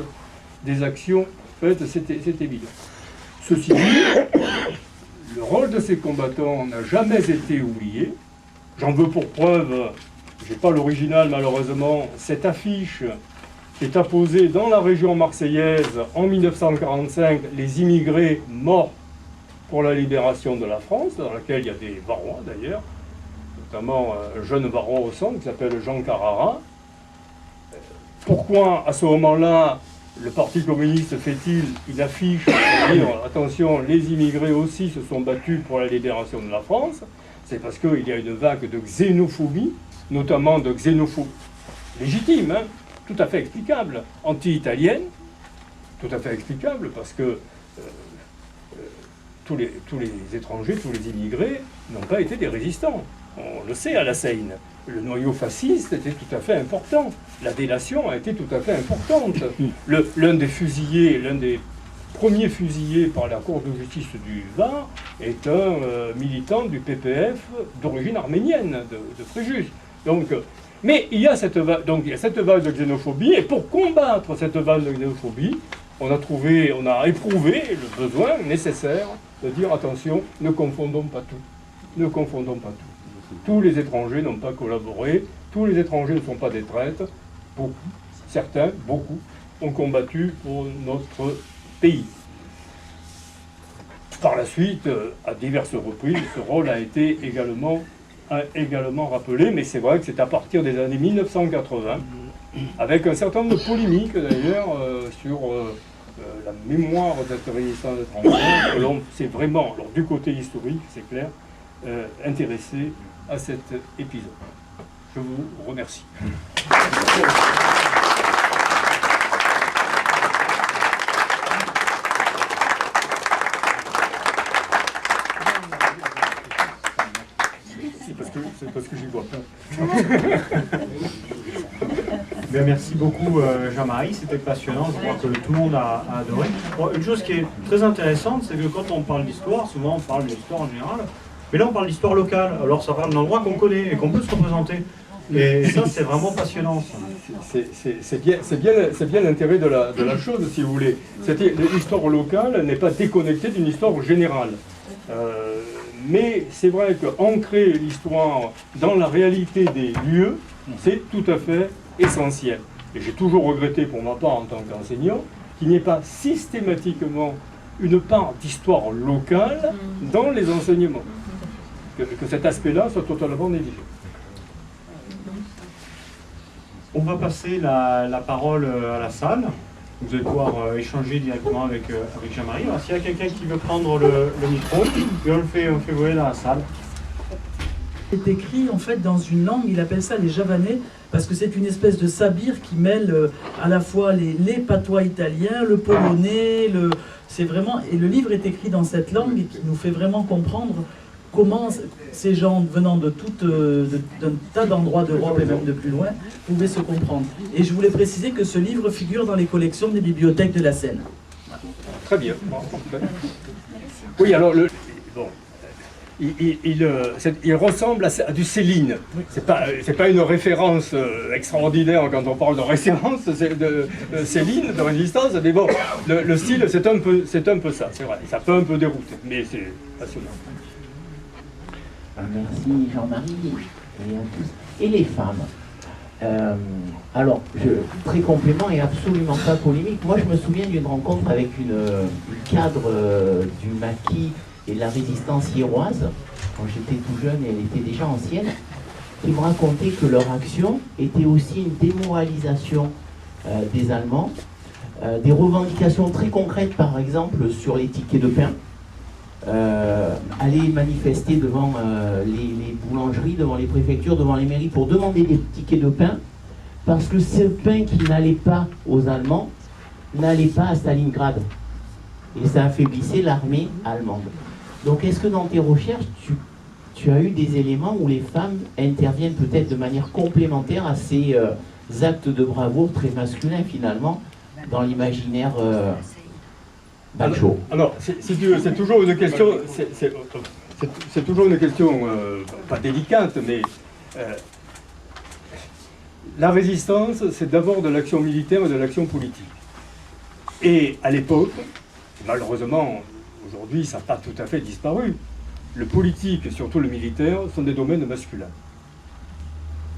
des actions faites, c'est évident. Ceci dit, le rôle de ces combattants n'a jamais été oublié. J'en veux pour preuve, je n'ai pas l'original malheureusement, cette affiche qui est apposée dans la région marseillaise en 1945, les immigrés morts pour la libération de la France, dans laquelle il y a des Varois d'ailleurs, notamment un jeune Varois au centre qui s'appelle Jean Carrara. Pourquoi à ce moment-là le Parti communiste fait-il une affiche pour dire attention, les immigrés aussi se sont battus pour la libération de la France? C'est parce qu'il y a une vague de xénophobie, notamment de xénophobie légitime, hein, tout à fait explicable, anti-italienne, tout à fait explicable parce que tous les étrangers, tous les immigrés n'ont pas été des résistants. On le sait à la Seine. Le noyau fasciste était tout à fait important. La délation a été tout à fait importante. L'un des premiers fusillés par la Cour de justice du Var est un militant du PPF d'origine arménienne, de Fréjus. Mais il y a cette vague de xénophobie, et pour combattre cette vague de xénophobie, on a éprouvé le besoin nécessaire de dire attention, ne confondons pas tout. ne confondons pas tout. Tous les étrangers n'ont pas collaboré, tous les étrangers ne sont pas des traîtres, beaucoup, certains, beaucoup, ont combattu pour notre pays. Par la suite, à diverses reprises, ce rôle a été également rappelé, mais c'est vrai que c'est à partir des années 1980, avec un certain nombre de polémiques d'ailleurs sur la mémoire de cette résistance étrangère, que l'on s'est vraiment, alors, du côté historique, c'est clair, intéressé à cet épisode. Je vous remercie. C'est parce que j'y vois pas. Bien, merci beaucoup Jean-Marie, c'était passionnant, je crois que tout le monde a adoré. Bon, une chose qui est très intéressante, c'est que quand on parle d'histoire, souvent on parle de l'histoire en général, mais là on parle d'histoire locale, alors ça parle d'un endroit qu'on connaît et qu'on peut se représenter. Et ça c'est vraiment passionnant. C'est bien l'intérêt de la chose, si vous voulez. L'histoire locale n'est pas déconnectée d'une histoire générale. Mais c'est vrai qu'ancrer l'histoire dans la réalité des lieux, c'est tout à fait essentiel. Et j'ai toujours regretté pour ma part en tant qu'enseignant qu'il n'y ait pas systématiquement une part d'histoire locale dans les enseignements. Que cet aspect-là soit totalement négligé. On va passer la parole à la salle. Vous allez pouvoir échanger directement avec Jean-Marie. Alors, s'il y a quelqu'un qui veut prendre le micro, et on le fait voler dans la salle. C'est écrit en fait dans une langue, il appelle ça les javanais, parce que c'est une espèce de sabir qui mêle à la fois les patois italiens, le polonais, c'est vraiment, et le livre est écrit dans cette langue et qui nous fait vraiment comprendre comment ces gens venant d'un tas d'endroits d'Europe et même de plus loin pouvaient se comprendre. Et je voulais préciser que ce livre figure dans les collections des bibliothèques de la Seine. Très bien. Oui, alors il ressemble à du Céline. C'est pas une référence extraordinaire quand on parle de référence de Céline, de résistance, mais bon, le style c'est un peu ça, c'est vrai. Ça peut un peu dérouter, mais c'est passionnant. Merci Jean-Marie et à tous. Et les femmes. Alors, très complément et absolument pas polémique. Moi, je me souviens d'une rencontre avec une cadre du maquis et de la résistance hiéroise, quand j'étais tout jeune et elle était déjà ancienne, qui me racontait que leur action était aussi une démoralisation des Allemands, des revendications très concrètes, par exemple, sur les tickets de pain. Aller manifester devant les boulangeries, devant les préfectures, devant les mairies pour demander des tickets de pain, parce que ce pain qui n'allait pas aux Allemands n'allait pas à Stalingrad. Et ça affaiblissait l'armée allemande. Donc est-ce que dans tes recherches, tu as eu des éléments où les femmes interviennent peut-être de manière complémentaire à ces actes de bravoure très masculins finalement dans l'imaginaire alors c'est toujours une question, c'est toujours une question pas délicate, mais la résistance, c'est d'abord de l'action militaire et de l'action politique. Et à l'époque, malheureusement, aujourd'hui, ça n'a pas tout à fait disparu. Le politique, et surtout le militaire, sont des domaines masculins.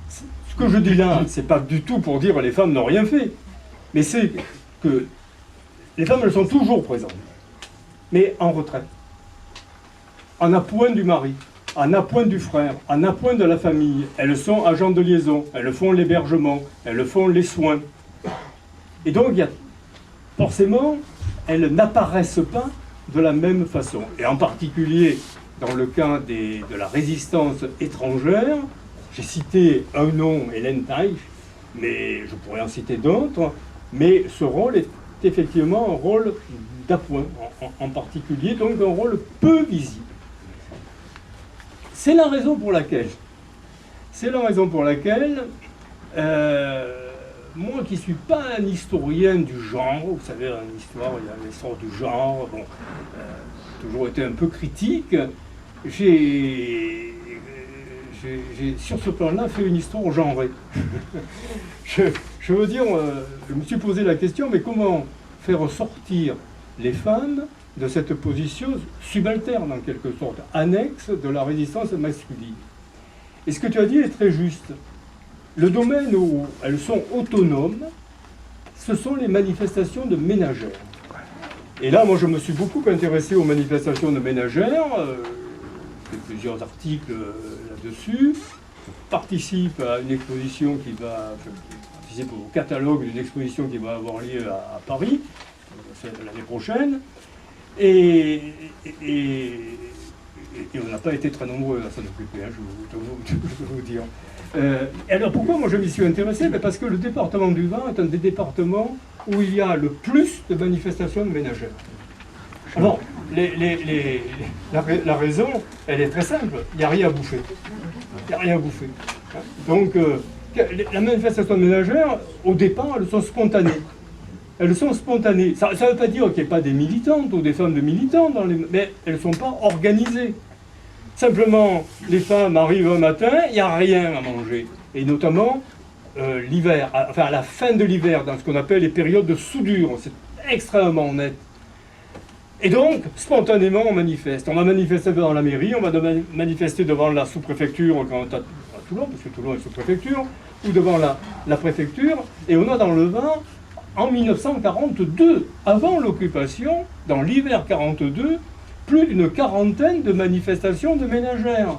Ce que je dis là, c'est pas du tout pour dire que les femmes n'ont rien fait, mais c'est que les femmes, elles sont toujours présentes, mais en retraite, en appoint du mari, en appoint du frère, en appoint de la famille. Elles sont agents de liaison, elles font l'hébergement, elles font les soins. Et donc, forcément, elles n'apparaissent pas de la même façon. Et en particulier, dans le cas de la résistance étrangère, j'ai cité un nom, Hélène Teich, mais je pourrais en citer d'autres, mais ce rôle est effectivement un rôle d'appoint en particulier, donc un rôle peu visible. C'est la raison pour laquelle, moi qui ne suis pas un historien du genre, vous savez, en histoire, il y a l'histoire du genre, bon, toujours été un peu critique, j'ai sur ce plan-là fait une histoire genrée. je veux dire, je me suis posé la question, mais comment faire sortir les femmes de cette position subalterne, en quelque sorte, annexe de la résistance masculine. Et ce que tu as dit est très juste. Le domaine où elles sont autonomes, ce sont les manifestations de ménagères. Et là, moi, je me suis beaucoup intéressé aux manifestations de ménagères. J'ai fait plusieurs articles là-dessus. Je participe à une exposition qui va... Je participe au catalogue d'une exposition qui va avoir lieu à Paris l'année prochaine. Et on n'a pas été très nombreux à s'en occuper, hein, je vais vous dire. Alors pourquoi moi je m'y suis intéressé? Parce que le département du Var est un des départements où il y a le plus de manifestations de ménagères. Alors, la raison, elle est très simple, il n'y a rien à bouffer. Il n'y a rien à bouffer. Donc, la manifestation de ménagères, au départ, elles sont spontanées. Elles sont spontanées. Ça ne veut pas dire qu'il n'y ait pas des militantes ou des femmes de militants, mais elles ne sont pas organisées. Simplement, les femmes arrivent un matin, il n'y a rien à manger. Et notamment, l'hiver, enfin à la fin de l'hiver, dans ce qu'on appelle les périodes de soudure, c'est extrêmement net. Et donc, spontanément, on manifeste. On va manifester devant la mairie, on va manifester devant la sous-préfecture à Toulon, parce que Toulon est sous-préfecture, ou devant la préfecture. Et on a dans le Var, en 1942, avant l'occupation, dans l'hiver 42, plus d'une quarantaine de manifestations de ménagères.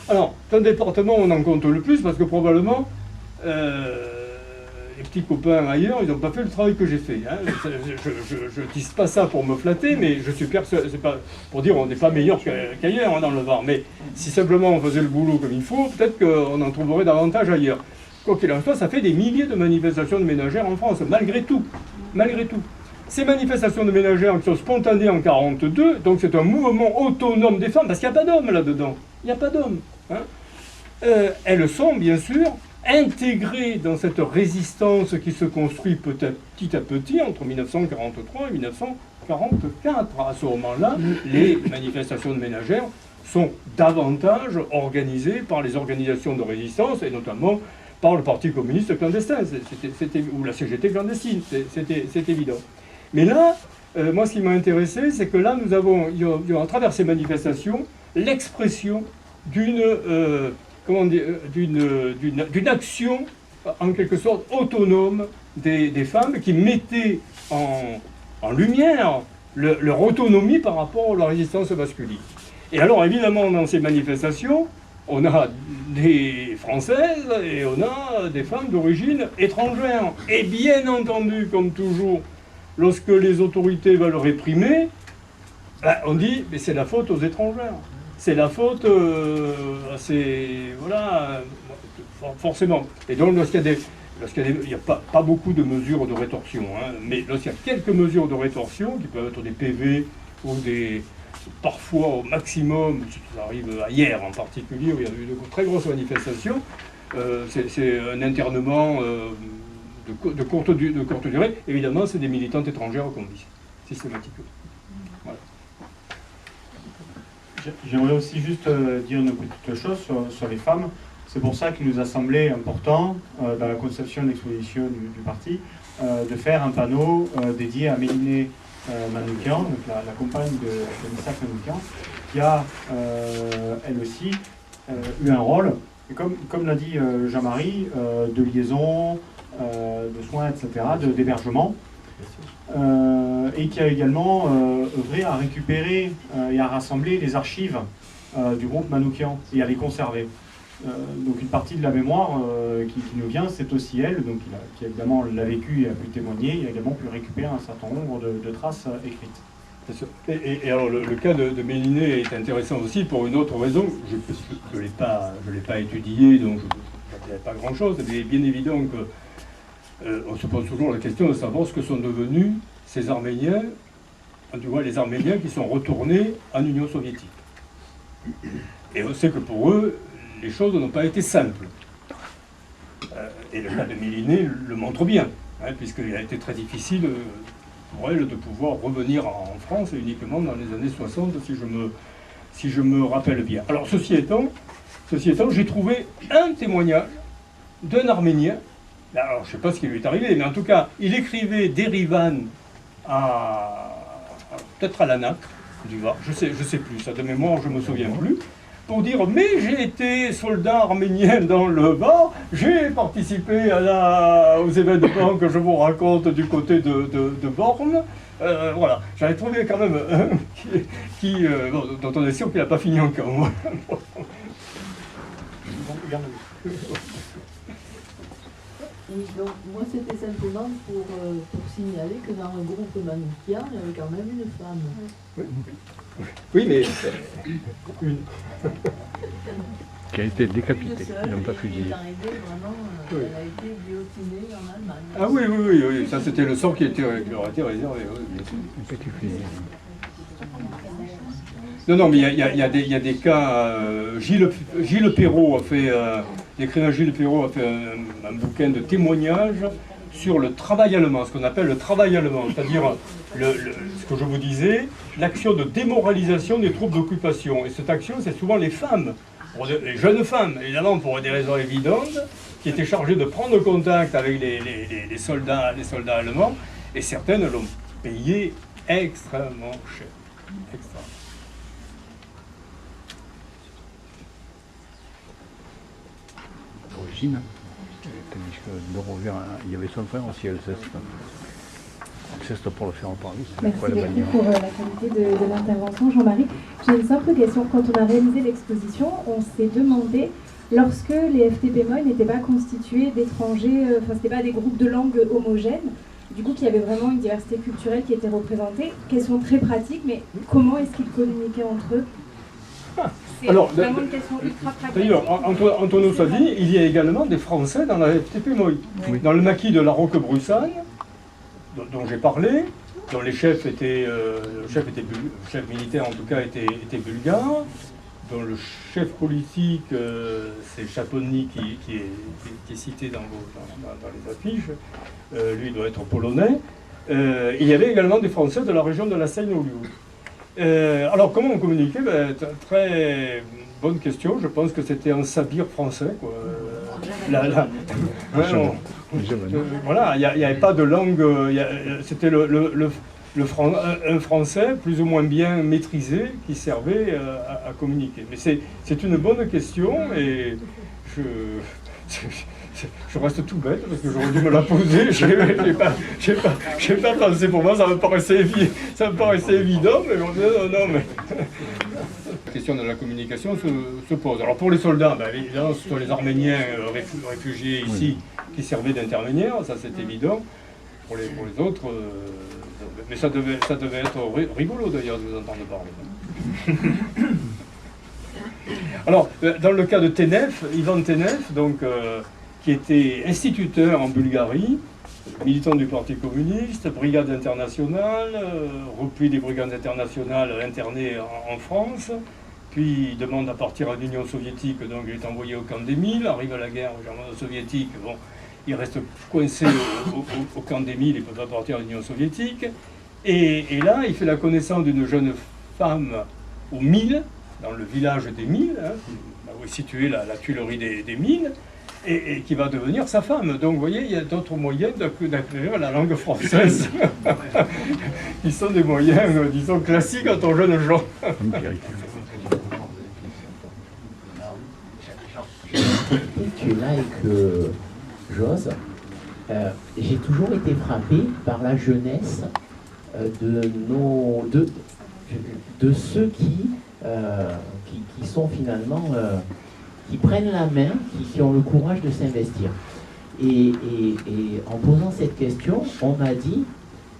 Alors, c'est un département où on en compte le plus, parce que probablement, les petits copains ailleurs, ils n'ont pas fait le travail que j'ai fait. Hein. Je ne dis pas ça pour me flatter, mais je suis persuadé, c'est pas pour dire on n'est pas meilleur qu'ailleurs hein, dans le Var. Mais si simplement on faisait le boulot comme il faut, peut-être qu'on en trouverait davantage ailleurs. Quoi qu'il en soit, ça fait des milliers de manifestations de ménagères en France, malgré tout. Malgré tout. Ces manifestations de ménagères qui sont spontanées en 1942, donc c'est un mouvement autonome des femmes, parce qu'il n'y a pas d'hommes là-dedans. Il n'y a pas d'hommes. Hein. Elles sont, bien sûr, intégrées dans cette résistance qui se construit petit à petit entre 1943 et 1944. À ce moment-là, les manifestations de ménagères sont davantage organisées par les organisations de résistance, et notamment par le Parti communiste clandestin, ou la CGT clandestine, c'est évident. Mais là, moi ce qui m'a intéressé, c'est que là, nous avons, à travers ces manifestations, l'expression d'une action, en quelque sorte, autonome des femmes qui mettaient en lumière leur autonomie par rapport à la résistance masculine. Et alors, évidemment, dans ces manifestations, on a des Françaises et on a des femmes d'origine étrangère. Et bien entendu, comme toujours, lorsque les autorités veulent réprimer, on dit mais c'est la faute aux étrangères. C'est la faute voilà, forcément. Et donc lorsqu'il n'y a pas beaucoup de mesures de rétorsion, hein, mais lorsqu'il y a quelques mesures de rétorsion, qui peuvent être des PV ou parfois au maximum, ça arrive hier en particulier, où il y a eu de très grosses manifestations, c'est un internement de courte durée. Évidemment, c'est des militantes étrangères qu'on vise, systématiquement. Voilà. J'aimerais aussi juste dire une petite chose sur les femmes. C'est pour ça qu'il nous a semblé important, dans la conception de l'exposition du parti, de faire un panneau dédié à Mélinée Manoukian, donc la compagne de Stanislas Manoukian, qui a elle aussi eu un rôle, et comme l'a dit Jean-Marie, de liaison, de soins, etc., d'hébergement, et qui a également œuvré à récupérer et à rassembler les archives du groupe Manoukian et à les conserver. Donc une partie de la mémoire qui nous vient, c'est aussi elle, donc qui évidemment l'a vécu et a pu témoigner, et a également pu récupérer un certain nombre de traces écrites. Bien sûr. Et alors le cas de Mélinée est intéressant aussi pour une autre raison. Je ne l'ai pas étudié, donc je ne dirai pas grand-chose, mais bien évident qu'on se pose toujours la question de savoir ce que sont devenus ces Arméniens, du moins les Arméniens qui sont retournés en Union soviétique. Et on sait que pour eux, les choses n'ont pas été simples. Et le cas de Mélinée le montre bien, hein, puisqu'il a été très difficile pour elle de pouvoir revenir en France uniquement dans les années 60, si je me rappelle bien. Alors ceci étant, j'ai trouvé un témoignage d'un Arménien. Alors je ne sais pas ce qui lui est arrivé, mais en tout cas, il écrivait d'Erivan peut-être à l'ANAC du Var, je sais plus, ça de mémoire je me souviens plus, pour dire mais j'ai été soldat arménien dans le Var, j'ai participé aux événements que je vous raconte du côté de Borne. Voilà, j'avais trouvé quand même un dont on est sûr qu'il n'a pas fini encore. Et donc, moi, c'était simplement pour signaler que dans le groupe Manoukian, il y avait quand même une femme. Oui, mais une. Qui a été décapitée, Seule, ils n'ont pas et fusillé. elle est arrivée vraiment, Oui. elle a été guillotinée en Allemagne. Ah oui, ça c'était le sort qui leur a été réservé. Oui, bien sûr. Un petit fusil. Non, mais il y a des cas. Gilles Perrault a fait, l'écrivain Gilles Perrault a fait un bouquin de témoignages sur le travail allemand, ce qu'on appelle le travail allemand, c'est-à-dire ce que je vous disais, l'action de démoralisation des troupes d'occupation. Et cette action, c'est souvent les femmes, les jeunes femmes, évidemment pour des raisons évidentes, qui étaient chargées de prendre contact avec les soldats allemands, et certaines l'ont payé extrêmement cher. Extrêmement. D'origine. Tandis que de Rovère, il y avait son frère aussi, Alceste. Alceste, pour le faire en parler, c'est Merci quoi la beaucoup manière. pour la qualité de l'intervention, Jean-Marie. J'ai une simple question. Quand on a réalisé l'exposition, on s'est demandé, lorsque les FTP-MOI n'étaient pas constitués d'étrangers, enfin, c'était pas des groupes de langues homogènes, du coup, qu'il y avait vraiment une diversité culturelle qui était représentée. Question très pratique, mais comment est-ce qu'ils communiquaient entre eux? C'est vraiment une question ultra pratique. D'ailleurs, Antonio Sadi, il y a également des Français dans la FTP-MOI. Oui. Dans le maquis de la Roque-Brussagne, dont j'ai parlé, dont les chefs étaient, le chef militaire en tout cas était bulgare, dont le chef politique, c'est Chaponny qui est cité dans les affiches, lui doit être polonais. Il y avait également des Français de la région de la Seine-Hollywood. Alors comment on communiquait? Très bonne question, je pense que c'était un sabir français, quoi. Voilà, il n'y avait pas de langue, c'était un français plus ou moins bien maîtrisé qui servait à communiquer. Mais c'est une bonne question et je reste tout bête parce que j'aurais dû me la poser. J'ai pas pensé, pour moi ça me paraissait évident, mais non. La question de la communication se pose. Alors pour les soldats, évidemment, ce sont les Arméniens réfugiés ici qui servaient d'intermédiaires, ça c'est évident. Pour les autres, mais ça devait être rigolo d'ailleurs de vous entendre parler. Alors, dans le cas de Tenev, Ivan Tenev, donc, qui était instituteur en Bulgarie, militant du Parti communiste, brigade internationale, repris des brigades internationales interné en France, puis il demande à partir à l'Union soviétique, donc il est envoyé au camp d'Émile, arrive à la guerre germano-soviétique, bon, il reste coincé au camp d'Émile, il ne peut pas partir à l'Union soviétique, et là il fait la connaissance d'une jeune femme au Mille, dans le village des Milles, où est située la tuilerie des Milles, et qui va devenir sa femme. Donc vous voyez, il y a d'autres moyens d'acquérir la langue française. Ils sont des moyens, disons, classiques quand on jeune gens. Tu es là et que j'ose. J'ai toujours été frappé par la jeunesse de ceux qui sont finalement, qui prennent la main, qui ont le courage de s'investir. Et en posant cette question, on m'a dit,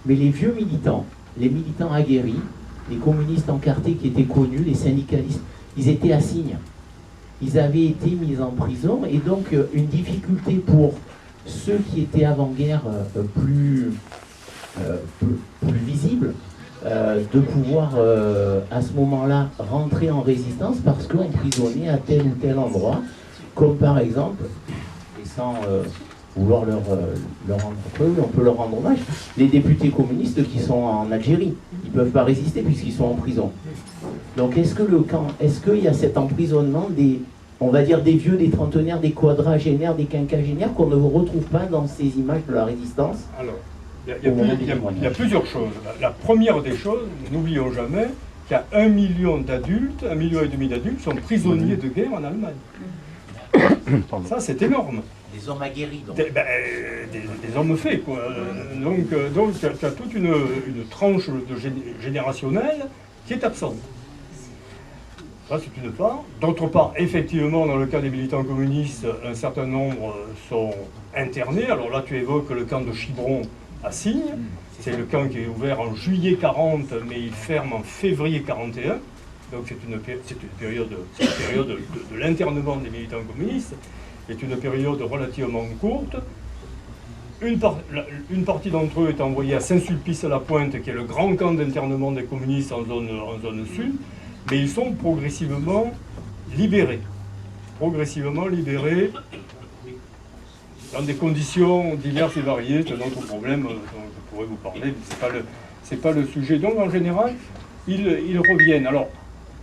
mais les vieux militants, les militants aguerris, les communistes encartés qui étaient connus, les syndicalistes, ils étaient à Signes. Ils avaient été mis en prison, et donc une difficulté pour ceux qui étaient avant-guerre plus visibles, de pouvoir à ce moment-là rentrer en résistance parce qu'emprisonnés à tel ou tel endroit, comme par exemple, et sans vouloir leur rendre preuve, on peut leur rendre hommage, les députés communistes qui sont en Algérie, ils ne peuvent pas résister puisqu'ils sont en prison. Donc est-ce qu'il y a cet emprisonnement on va dire des vieux, des trentenaires, des quadragénaires, des quinquagénaires qu'on ne retrouve pas dans ces images de la résistance? Alors, Il y a plusieurs choses. La première des choses, n'oublions jamais qu'il y a 1 million d'adultes, 1,5 million d'adultes sont prisonniers de guerre en Allemagne. Ça, c'est énorme. Des hommes aguerris, donc. Des hommes faits, quoi. Donc tu as toute une tranche générationnelle qui est absente. Ça, c'est une part. D'autre part, effectivement, dans le cas des militants communistes, un certain nombre sont internés. Alors là, tu évoques le camp de Chibron à Signes. C'est le camp qui est ouvert en juillet 40, mais il ferme en février 41. Donc c'est une période de l'internement des militants communistes. C'est une période relativement courte. Une partie d'entre eux est envoyée à Saint-Sulpice-à-la-Pointe, qui est le grand camp d'internement des communistes en zone sud, mais ils sont progressivement libérés. Progressivement libérés dans des conditions diverses et variées. C'est un autre problème dont je pourrais vous parler, mais c'est pas le sujet. Donc en général, ils reviennent. Alors,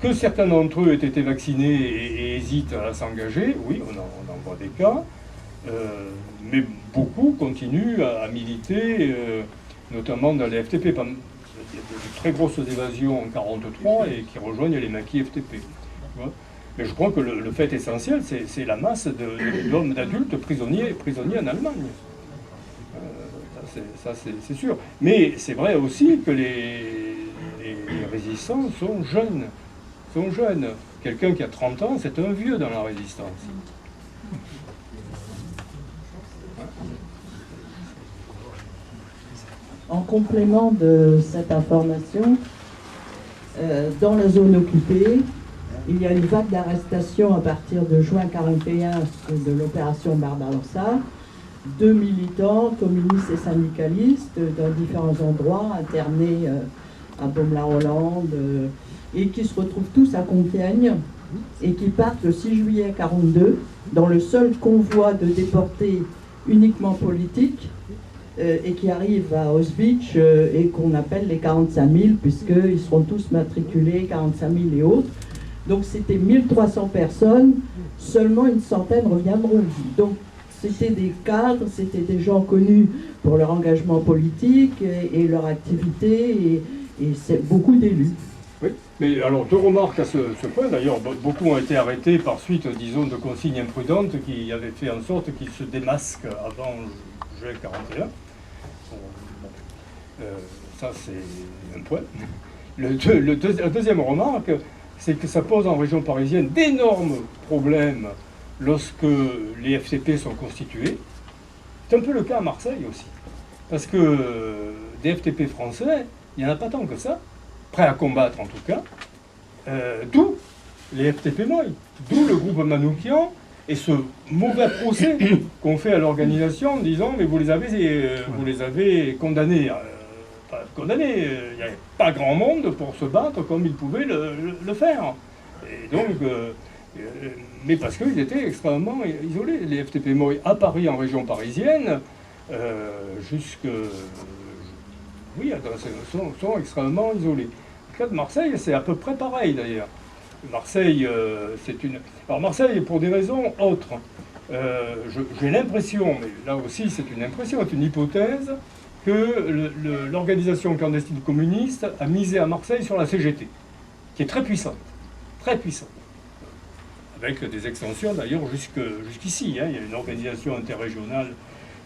que certains d'entre eux aient été vaccinés et hésitent à s'engager, oui, on en voit des cas, mais beaucoup continuent à militer, notamment dans les FTP. Il y a de très grosses évasions en 1943 et qui rejoignent les maquis FTP. Mais je crois que le fait essentiel, c'est la masse d'hommes, d'adultes prisonniers en Allemagne. Ça, c'est sûr. Mais c'est vrai aussi que les résistants sont jeunes. Quelqu'un qui a 30 ans, c'est un vieux dans la résistance. En complément de cette information, dans la zone occupée, il y a une vague d'arrestations à partir de juin 1941 de l'opération Barbarossa. 2 militants, communistes et syndicalistes, dans différents endroits, internés à Baume-la-Hollande, et qui se retrouvent tous à Compiègne, et qui partent le 6 juillet 1942 dans le seul convoi de déportés uniquement politiques, et qui arrivent à Auschwitz, et qu'on appelle les 45 000, puisqu'ils seront tous matriculés, 45 000 et autres. Donc c'était 1300 personnes, seulement une centaine reviendront. Donc c'était des cadres, c'était des gens connus pour leur engagement politique et leur activité, et c'est beaucoup d'élus. Oui, mais alors 2 remarques à ce point. D'ailleurs, beaucoup ont été arrêtés par suite, disons, de consignes imprudentes qui avaient fait en sorte qu'ils se démasquent avant juillet 41. Ça, c'est un point. La deuxième remarque, c'est que ça pose en région parisienne d'énormes problèmes lorsque les FTP sont constitués. C'est un peu le cas à Marseille aussi. Parce que des FTP français, il n'y en a pas tant que ça, prêts à combattre en tout cas, d'où les FTP Moy, d'où le groupe Manoukian et ce mauvais procès qu'on fait à l'organisation en disant mais vous les avez condamnés. Condamnés, il n'y avait pas grand monde pour se battre comme ils pouvaient le faire. Et donc, mais parce qu'ils étaient extrêmement isolés. Les FTP Moy à Paris, en région parisienne, sont extrêmement isolés. Le cas de Marseille, c'est à peu près pareil d'ailleurs. Marseille, Alors Marseille, pour des raisons autres, j'ai l'impression, mais là aussi c'est une impression, c'est une hypothèse, que l'organisation clandestine communiste a misé à Marseille sur la CGT, qui est très puissante, avec des extensions d'ailleurs jusqu'ici. Il y a une organisation interrégionale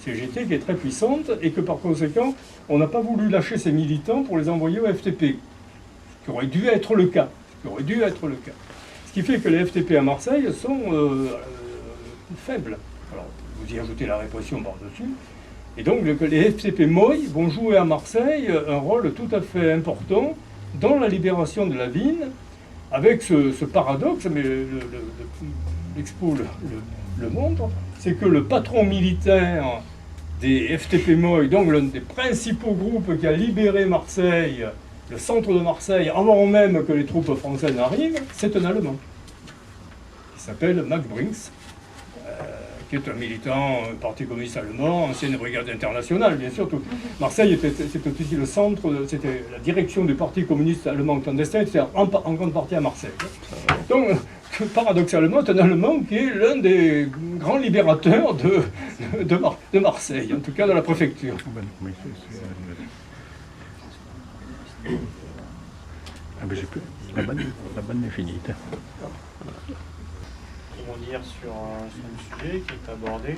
CGT qui est très puissante et que par conséquent, on n'a pas voulu lâcher ses militants pour les envoyer au FTP, ce qui aurait dû être le cas. Ce qui fait que les FTP à Marseille sont faibles. Alors, vous y ajoutez la répression par-dessus. Et donc, les FTP Moy vont jouer à Marseille un rôle tout à fait important dans la libération de la ville, avec ce paradoxe, mais l'expo le montre, c'est que le patron militaire des FTP Moy, donc l'un des principaux groupes qui a libéré Marseille, le centre de Marseille, avant même que les troupes françaises n'arrivent, c'est un Allemand, qui s'appelle Max Brinks, qui est un militant parti communiste allemand, ancienne brigade internationale, bien sûr. Marseille c'était aussi le centre, c'était la direction du parti communiste allemand clandestin, c'était en grande partie à Marseille. Donc, paradoxalement, c'est un Allemand qui est l'un des grands libérateurs de Marseille, en tout cas de la préfecture. Ah ben j'ai plus. La bonne est finie. Rebondir sur un sujet qui est abordé.